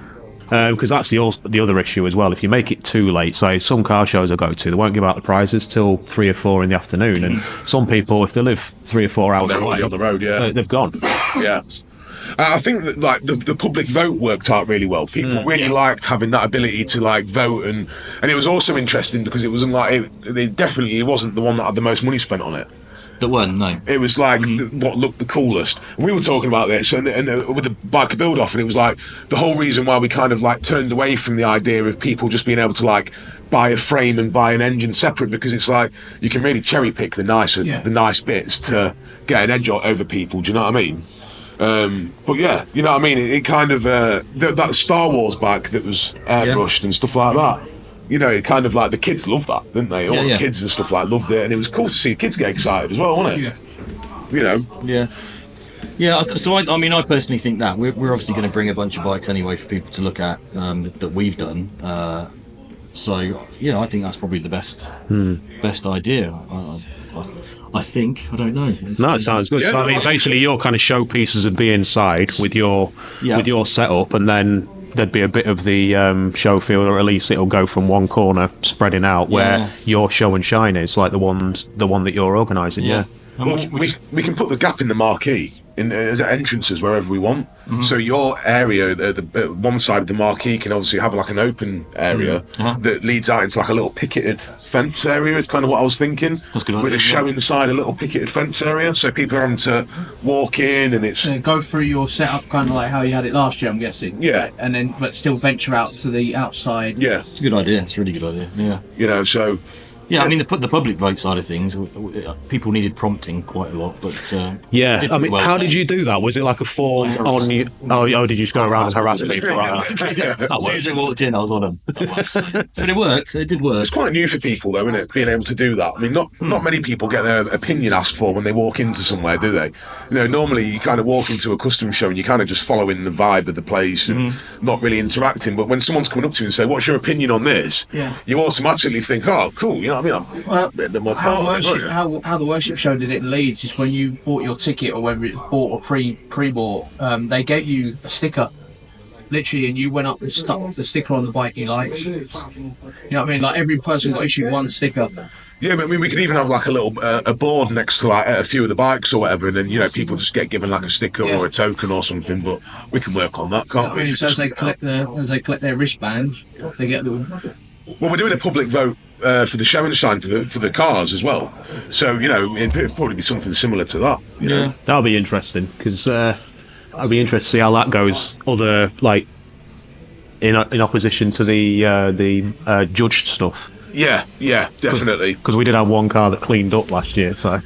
because that's the other issue as well. If you make it too late, say some car shows I go to, they won't give out the prizes till 3 or 4 in the afternoon, and some people, if they live 3 or 4 hours away, on the road, they've gone. Yeah. I think that like the public vote worked out really well. People really liked having that ability to like vote, and it was also interesting because it wasn't like it definitely wasn't the one that had the most money spent on it. That one, no. It was like what looked the coolest. We were talking about this and with the bike build off, and it was like the whole reason why we kind of like turned away from the idea of people just being able to like buy a frame and buy an engine separate, because it's like you can really cherry pick the nice bits to get an edge over people. Do you know what I mean? But yeah, you know what I mean? It kind of, that Star Wars bike that was airbrushed and stuff like that, it kind of like, the kids loved that, didn't they? All the kids and stuff like loved it, and it was cool to see kids get excited as well, wasn't it? Yeah. Yeah, so I mean, I personally think that we're obviously going to bring a bunch of bikes anyway for people to look at that we've done. So yeah, I think that's probably the best idea. I think. I don't know. No, it sounds good. So I mean, basically, your kind of showpieces would be inside with your setup, and then there'd be a bit of the show field, or at least it'll go from one corner spreading out where your show and shine is, like the one that you're organising. Yeah. Well, we can put the gap in the marquee as entrances wherever we want. So your area, the one side of the marquee, can obviously have like an open area that leads out into like a little picketed fence area. Is kind of what I was thinking. That's good. With a show inside a little picketed fence area, so people are having to walk in, and it's go through your setup kind of like how you had it last year, I'm guessing. Yeah. And then but still venture out to the outside. Yeah. It's a good idea. It's a really good idea. Yeah. So. Yeah, I mean, the public vote side of things, people needed prompting quite a lot, but I mean, how did you do that? Was it like a form on you? Oh, did you just go around and harass people? As soon as I walked in, I was on them. But it worked. It did work. It's quite new for people, though, isn't it? Being able to do that. I mean, not many people get their opinion asked for when they walk into somewhere, do they? Normally you kind of walk into a custom show and you're kind of just following the vibe of the place and not really interacting. But when someone's coming up to you and say, "What's your opinion on this?" You automatically think, "Oh, cool." You know. I mean, how the worship show did it in Leeds is when you bought your ticket, or whether it's bought or pre-bought, they gave you a sticker, literally, and you went up and stuck the sticker on the bike you liked. You know what I mean? Like every person got issued one sticker. Yeah, but I mean, we could even have like a little a board next to like a few of the bikes or whatever, and then people just get given like a sticker or a token or something. But we can work on that, can't we? So as they collect their wristband, they get a little. Well, we're doing a public vote for the show and shine for the cars as well. So it'd probably be something similar to that. You know? That'll be interesting, because I'd be interested to see how that goes. Other like in opposition to the judged stuff. Yeah, definitely. Because we did have one car that cleaned up last year, so.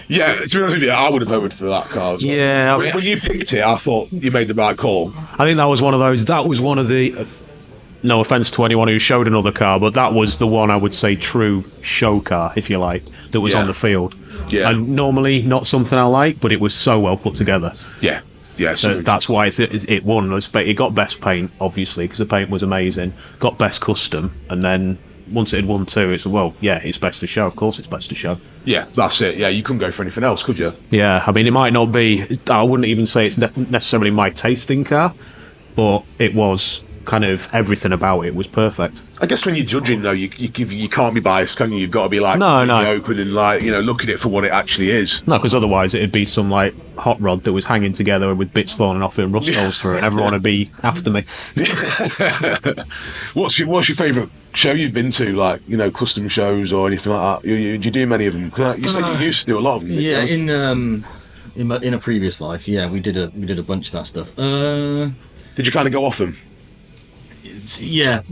Yeah, to be honest with you, I would have voted for that car as well. Yeah, when you picked it, I thought you made the right call. I think that was one of those. That was one of the. No offense to anyone who showed another car, but that was the one I would say true show car, if you like, that was on the field. Yeah. And normally not something I like, but it was so well put together. Yeah. So that's why it won. It got best paint, obviously, because the paint was amazing. Got best custom, and then once it had won two, it's it's best to show. Of course, it's best to show. Yeah, that's it. Yeah, you couldn't go for anything else, could you? Yeah, I mean, it might not be. I wouldn't even say it's necessarily my tasting car, but it was kind of everything about it was perfect. I guess when you're judging, though, you can't be biased, can you? You've got to be like open and look at it for what it actually is. No, because otherwise it'd be some like hot rod that was hanging together with bits falling off and rust holes through it, and everyone would be after me. What's your favourite show you've been to? Like custom shows or anything like that? Do you do many of them? You said you used to do a lot of them. Yeah, in a previous life, we did a bunch of that stuff. Did you kind of go off them? Yeah,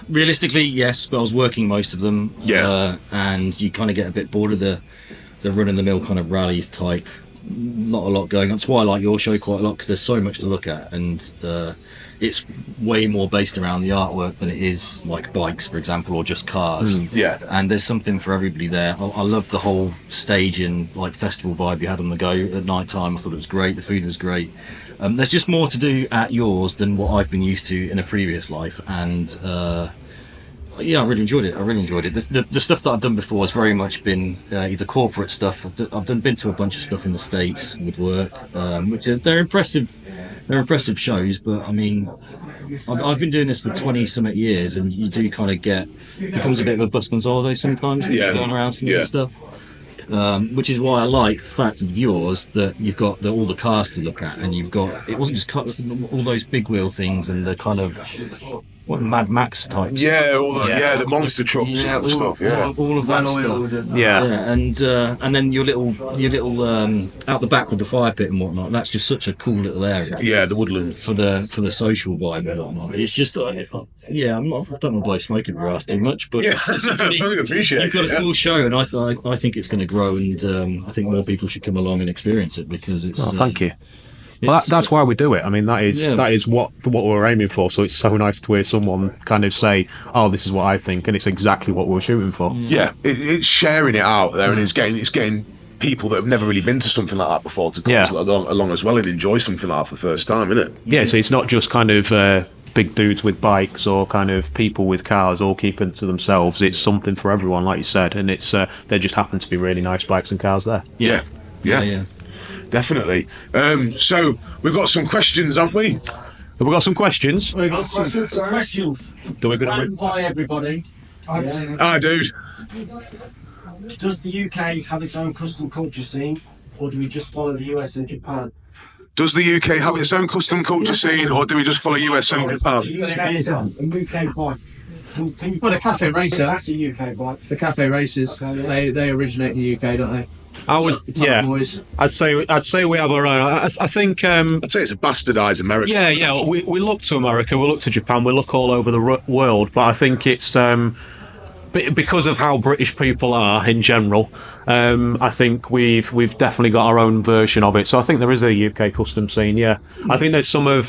realistically, yes, but I was working most of them. Yeah. And you kind of get a bit bored of the run-of-the-mill kind of rallies type. Not a lot going on. That's why I like your show quite a lot, because there's so much to look at, and it's way more based around the artwork than it is like bikes, for example, or just cars. Yeah. And there's something for everybody there. I love the whole stage and like festival vibe you had on the go at night time. I thought it was great. The food was great. There's just more to do at yours than what I've been used to in a previous life, and I really enjoyed it. The stuff that I've done before has very much been either corporate stuff. I've been to a bunch of stuff in the States with work, which they're impressive. They're impressive shows, but I mean, I've been doing this for 20-something years, and you do kind of becomes a bit of a busman's holiday sometimes. Going around and stuff. Which is why I like the fact of yours that you've got all the cars to look at, and it wasn't just all those big wheel things and the kind of Mad Max types. The monster trucks and stuff. All of that stuff. And then your little out the back with the fire pit and whatnot. That's just such a cool little area. Yeah, the woodland for the social vibe and whatnot. It's just I don't want to blow smoke in your ass too much, but I appreciate you've got a cool show, and I think it's going to grow, and I think more people should come along and experience it, because it's. Thank you. Well, that's why we do it. I mean, that is what we're aiming for. So it's so nice to hear someone kind of say, "Oh, this is what I think," and it's exactly what we're shooting for. Yeah, it's sharing it out there, and it's getting people that have never really been to something like that before to come along as well and enjoy something like that for the first time, isn't it? Yeah, so it's not just kind of big dudes with bikes or kind of people with cars all keeping to themselves. It's something for everyone, like you said, and it's there just happen to be really nice bikes and cars there. Yeah. Definitely. So we've got some questions, haven't we? Have we got some questions? We've got some questions. Do we Hi, everybody. Hi, dude. Does the UK have its own custom culture scene, or do we just follow the US and Japan? Does the UK have its own custom culture scene, or do we just follow US and Japan? A UK bike. Well, the Cafe Racer. That's a UK bike. The Cafe Racers. They originate in the UK, don't they? I would, I'd say we have our own. I think. I'd say it's a bastardised America. Yeah. We look to America, we look to Japan, we look all over the world, but I think it's because of how British people are in general. I think we've definitely got our own version of it. So I think there is a UK custom scene. Yeah, I think there's some of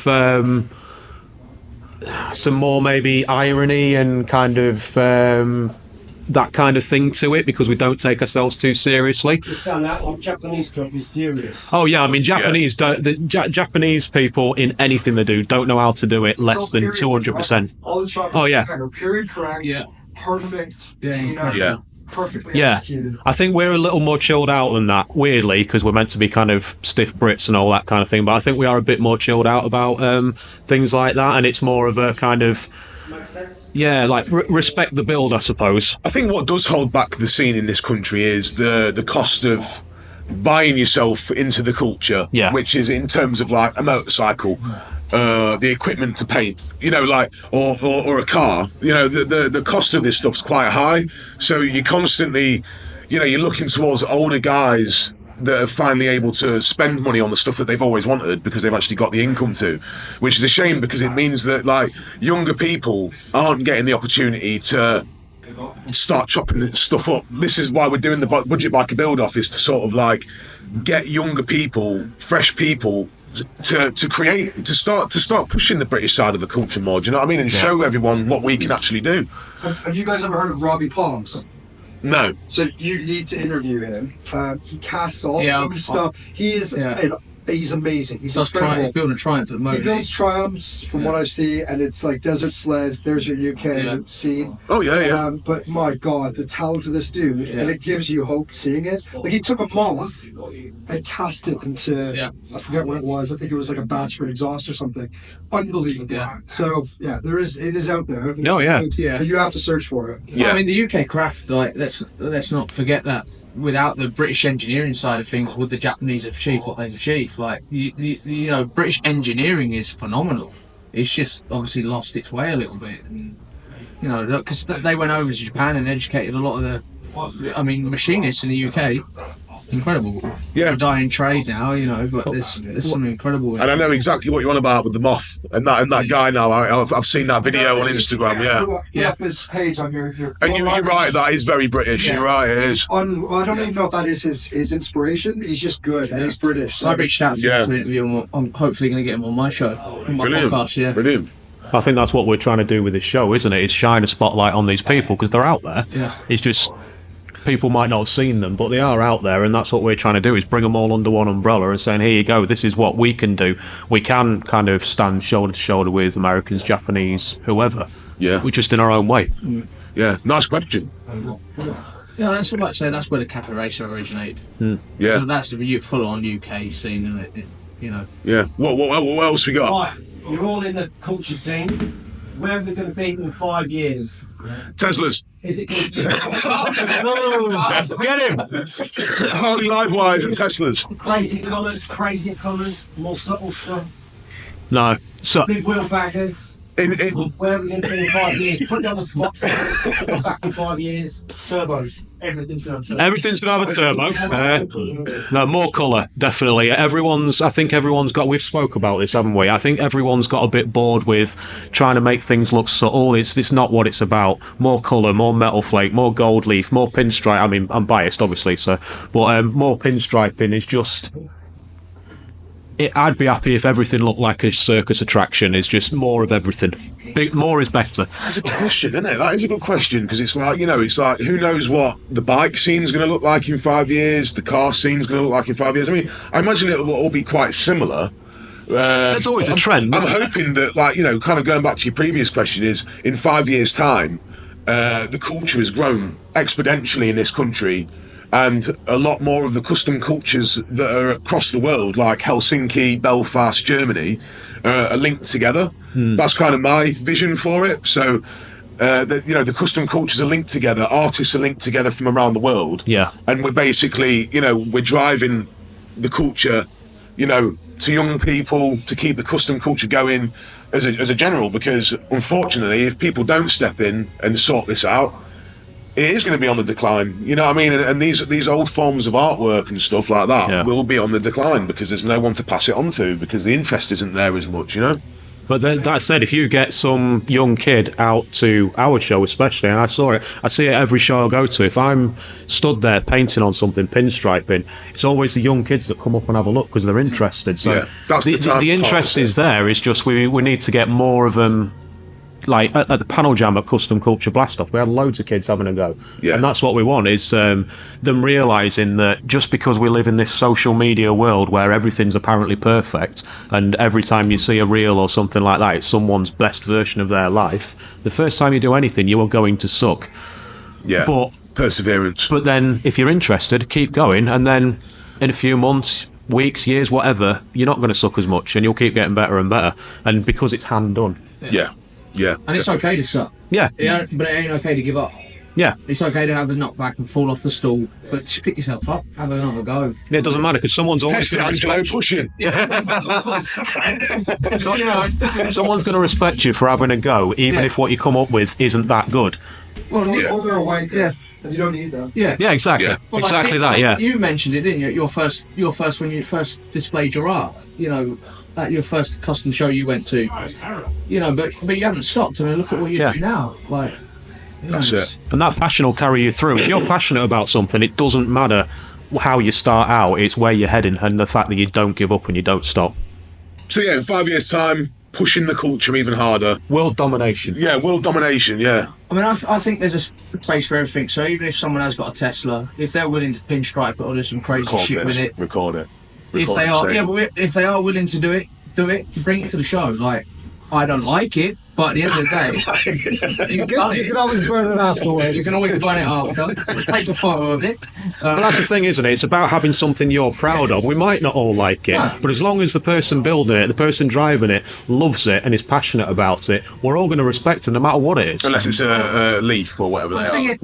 some more maybe irony and kind of. That kind of thing to it, because we don't take ourselves too seriously. Japanese stuff is serious. Oh yeah, I mean Japanese Japanese people in anything they do don't know how to do it less than 200%. Oh yeah. Period correct. Yeah. Perfect. Yeah. Perfectly yeah. executed. I think we're a little more chilled out than that, weirdly, because we're meant to be kind of stiff Brits and all that kind of thing. But I think we are a bit more chilled out about things like that, and it's more of a kind of. Yeah, like respect the build, I suppose. I think what does hold back the scene in this country is the cost of buying yourself into the culture, which is in terms of like a motorcycle, the equipment to paint, or a car. The cost of this stuff's quite high, so you constantly, you're looking towards older guys that are finally able to spend money on the stuff that they've always wanted because they've actually got the income to, which is a shame, because it means that like younger people aren't getting the opportunity to start chopping stuff up. This is why we're doing the budget biker build off, is to sort of like get younger people, fresh people to create, to start pushing the British side of the culture more. Do you know what I mean? And show everyone what we can actually do. Have you guys ever heard of Robbie Palms? No. So you need to interview him. He casts all his stuff. He is. He's amazing. He's incredible. He's building a Triumph at the moment. He builds Triumphs from what I see, and it's like Desert Sled. There's your UK scene. Oh yeah. But my God, the talent of this dude, and it gives you hope seeing it. Like he took a moth and cast it into I forget what it was. I think it was like a Batchford exhaust or something. Unbelievable. Yeah. So it is out there. But you have to search for it. Yeah. I mean, the UK craft. Like let's not forget that. Without the British engineering side of things, would the Japanese have achieved what they've achieved? Like, you know, British engineering is phenomenal. It's just obviously lost its way a little bit. And, you know, because they went over to Japan and educated a lot of the, machinists in the UK. Incredible. Yeah. They're dying trade now, you know, but there's some incredible. And I know exactly what you're on about with the moth and that guy now. I've seen that video on Instagram. Put up his page on your and you're right. That is very British. You're right. It is. I don't even know if that is his inspiration. He's just good and he's British. So I reached out to him to interview him. I'm hopefully going to get him on my show, on my podcast. Yeah. Brilliant. I think that's what we're trying to do with this show, isn't it? It's shine a spotlight on these people because they're out there. Yeah. It's just people might not have seen them, but they are out there, and that's what we're trying to do, is bring them all under one umbrella and saying, here you go, this is what we can do. We can kind of stand shoulder to shoulder with Americans, Japanese, whoever. Yeah. We're just in our own way. Yeah, nice question. Yeah, that's what I say. That's where the cafe racer originated. Yeah. So that's the full-on UK scene, isn't it? You know. Yeah. What else we got? Right, you're all in the culture scene. Where are we going to be in 5 years? Teslas. Is it going to be? Get him! Harley Livewires and Teslas. Crazy colours, more subtle stuff. No. So, Big wheel baggers. Where are we going to be in 5 years? Put it on the spot. Back in 5 years. Turbos. Everything's going to have a turbo. No, more colour, definitely. I think everyone's got, we've spoke about this, haven't we? I think everyone's got a bit bored with trying to make things look subtle. It's not what it's about. More colour, more metal flake, more gold leaf, more pinstripe. I mean, I'm biased, obviously, but more pinstriping is just... I'd be happy if everything looked like a circus attraction. It's just more of everything. More is better. That's a question, isn't it? That is a good question, because it's like, who knows what the bike scene's going to look like in 5 years, the car scene's going to look like in 5 years. I mean, I imagine it will all be quite similar. There's always a trend. I'm hoping that, kind of going back to your previous question, is in 5 years' time, the culture has grown exponentially in this country. And a lot more of the custom cultures that are across the world, like Helsinki, Belfast, Germany, are linked together. That's kind of my vision for it. So, the custom cultures are linked together. Artists are linked together from around the world. Yeah. And we're basically, we're driving the culture, to young people to keep the custom culture going as a general. Because unfortunately, if people don't step in and sort this out, it is going to be on the decline, you know what I mean? And these old forms of artwork and stuff like that will be on the decline because there's no one to pass it on to, because the interest isn't there as much, But that said, if you get some young kid out to our show especially, and I see it every show I go to, if I'm stood there painting on something, pinstriping, it's always the young kids that come up and have a look because they're interested. So that's the interest is there, it's just we need to get more of them. Like at the panel jam at Custom Culture Blast Off, we had loads of kids having a go, and that's what we want, is them realising that just because we live in this social media world where everything's apparently perfect, and every time you see a reel or something like that, it's someone's best version of their life. The first time you do anything, you are going to suck. Yeah. But perseverance. But then, if you're interested, keep going, and then in a few months, weeks, years, whatever, you're not going to suck as much, and you'll keep getting better and better. And because it's hand done. Yeah. Yeah, and it's okay to suck. Yeah. But it ain't okay to give up. Yeah. It's okay to have a knockback and fall off the stool, but just pick yourself up, have another go. Yeah, it doesn't matter, because someone's always going to pushing. Yeah. Someone's going to respect you for having a go, even if what you come up with isn't that good. Well, or they're a wanker, and you don't need them. Yeah. Yeah, exactly. Yeah. Well, exactly that. Yeah. You mentioned it, didn't you? Your first when you first displayed your art. At your first custom show you went to, but you haven't stopped. I mean, look at what you do now. Like, That's it. And that passion will carry you through. If you're passionate about something, it doesn't matter how you start out, it's where you're heading and the fact that you don't give up and you don't stop. So yeah, in 5 years' time, pushing the culture even harder. World domination. Yeah, world domination, yeah. I mean, I think there's a space for everything. So even if someone has got a Tesla, if they're willing to pinstripe it or do some crazy shit with it, Record it. If they are willing to do it, bring it to the show. Like, I don't like it, but at the end of the day, You can always burn it afterwards. You can always burn it after. Take a photo of it. Well, that's the thing, isn't it? It's about having something you're proud of. We might not all like it, but as long as the person building it, the person driving it, loves it and is passionate about it, we're all going to respect it no matter what it is. Unless it's a Leaf or whatever But they are.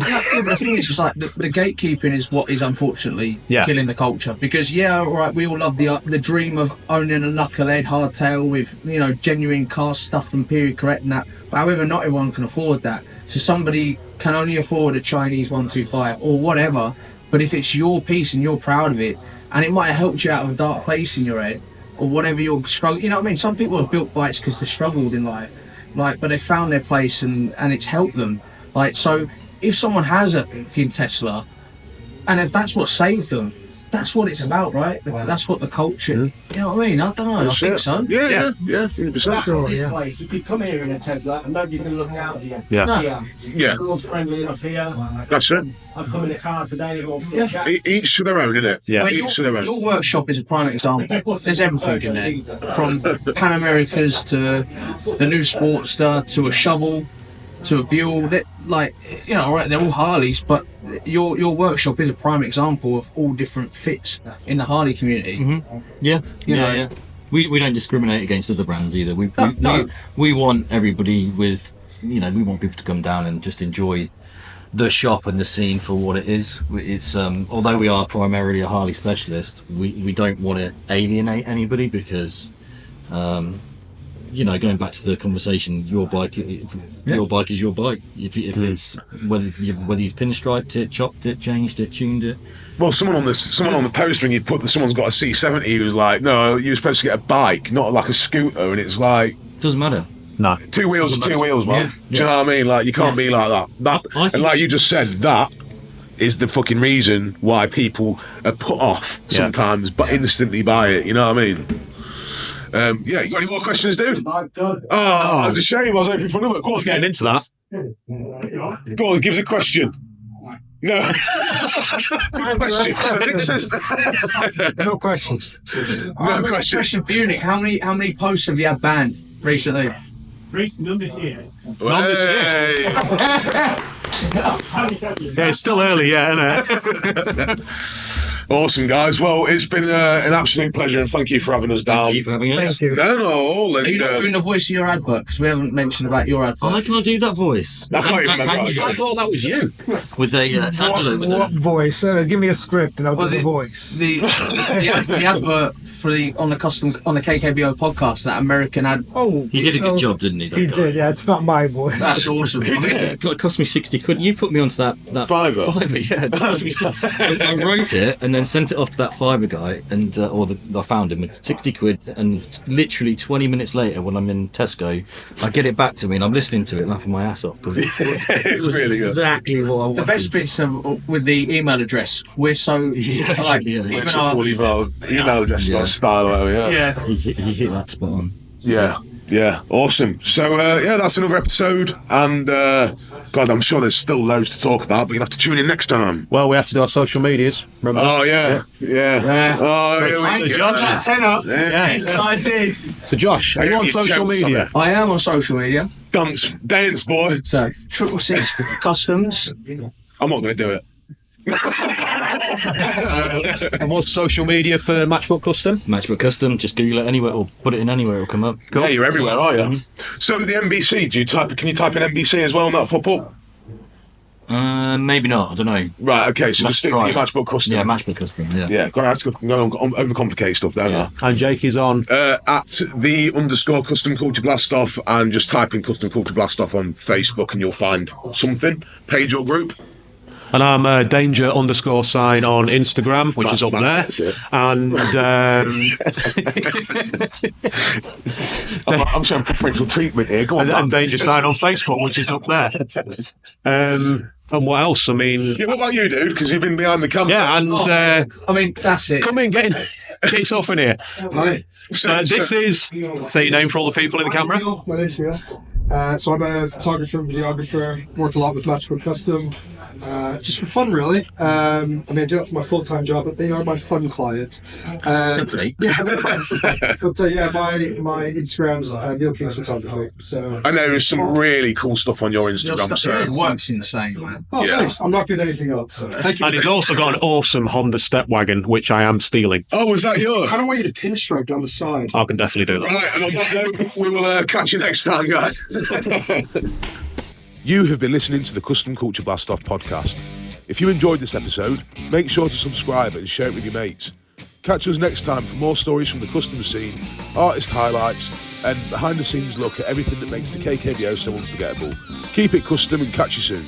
the thing is, just like the gatekeeping is what is unfortunately killing the culture. Because we all love the dream of owning a knucklehead hardtail with genuine car stuff and period correct and that. But however, not everyone can afford that. So somebody can only afford a Chinese 125 or whatever. But if it's your piece and you're proud of it, and it might have helped you out of a dark place in your head, or whatever you're struggling, you know what I mean? Some people have built bikes because they struggled in life, but they found their place and it's helped them. So if someone has a fucking Tesla, and if that's what saved them, that's what it's about, right? That's what the culture. You know what I mean? I don't know. I think so. Yeah. 100%. This place, you could come here in a Tesla and nobody's going to look out of you. Yeah. Everyone's friendly enough here. That's it. I've come in a car today. Everyone's still chatting. Each to their own, innit? Yeah. Each to their own. Your workshop is a prime example. There's everything in there, from Pan Americas to the new Sportster to a shovel to a Buell. They're all Harleys, but your workshop is a prime example of all different fits in the Harley community. Mm-hmm. Yeah. We don't discriminate against other brands either. We want everybody with, we want people to come down and just enjoy the shop and the scene for what it is. It's although we are primarily a Harley specialist, we don't want to alienate anybody because going back to the conversation, your bike is your bike. If it's whether you've pinstriped it, chopped it, changed it, tuned it. Well, someone on the poster, when you put someone's got a C70, he was like, "No, you're supposed to get a bike, not like a scooter." And it's like, doesn't matter. No, 2 wheels are 2 wheels, man. Do you know what I mean? Like, you can't be like that. And like you just said, that is the fucking reason why people are put off sometimes, but instantly buy it. You know what I mean? You got any more questions, dude? Oh, it's a shame. I was hoping for another. Go on, getting into that. Go on, give us a question. No. Good question. No question. No question. Question for you, Nick. How many posts have you had banned recently? Recent numbers here. Hey. Yeah, it's still early, isn't it? Awesome, guys. Well, it's been an absolute pleasure, and thank you for having us down. Thank you for having us. Thank you. No. Are you not doing the voice of your advert? Because we haven't mentioned about your advert. I can't do that voice. I can't even remember. I thought that was you. With Angelo. What voice? Give me a script and I'll do the voice. The advert for on the KKBO podcast, that American ad. Oh, He did a good job, didn't he? He did, yeah. It's not my voice. That's awesome. It cost me 60 quid. You put me onto that Fiver. yeah. It cost me I wrote it and then sent it off to that Fiver guy, and I found him with 60 quid. And literally 20 minutes later, when I'm in Tesco, I get it back to me, and I'm listening to it, laughing my ass off because It's really good. exactly what I wanted. The best bits with the email address. We're so It's a cool email address, got a style out of it, yeah. He hit that spot on. Yeah, awesome. So, that's another episode, and God, I'm sure there's still loads to talk about, but you'll have to tune in next time. Well, we have to do our social medias. Remember? Oh, yeah. Oh, here we go. Josh, tenor. Yes, I did. So, Josh, are you on social media? I am on social media. Dance, boy. So 666 Customs. I'm not going to do it. And what's social media for Matchbook Custom? Matchbook Custom, just Google it anywhere or put it in anywhere, it'll come up. Yeah, you're everywhere, are you? So the NBC, can you type in NBC as well and that'll pop up? Maybe not, I don't know. Right, okay, so just stick with your Matchbook Custom. Yeah, Matchbook Custom, yeah. Yeah, go on, overcomplicate stuff, don't I? And Jake is on at the _Custom Culture Blast Off, and just type in Custom Culture Blast Off on Facebook and you'll find something, page or group. And I'm danger_sign on Instagram, which is up there. That's it. And I'm showing preferential treatment here. Go on, and Danger Sign on Facebook, which is up there. And what else? I mean, yeah, what about you, dude? Because you've been behind the camera. Yeah, and I mean, that's it. come in, get yourself in here. Hi. This is say your name for all the people in the camera. My name's Neil. So I'm a photographer and videographer. Worked a lot with Matchbook Custom. Just for fun, really. I mean, I do it for my full-time job, but they are my fun client. Yeah, but yeah, my Instagram's Neil King's Photography. So, and there is some really cool stuff on your Instagram. It works insane, man. oh, thanks. I'm not good at anything else. So. Thank you. And he's also got an awesome Honda step wagon, which I am stealing. Oh, was that yours? I kind of want you to pinstripe down the side. I can definitely do that. Right, and on that note, we will catch you next time, guys. You have been listening to the Kustom Culture Blast Off podcast. If you enjoyed this episode, make sure to subscribe and share it with your mates. Catch us next time for more stories from the custom scene, artist highlights, and behind the scenes look at everything that makes the KKBO so unforgettable. Keep it custom and catch you soon.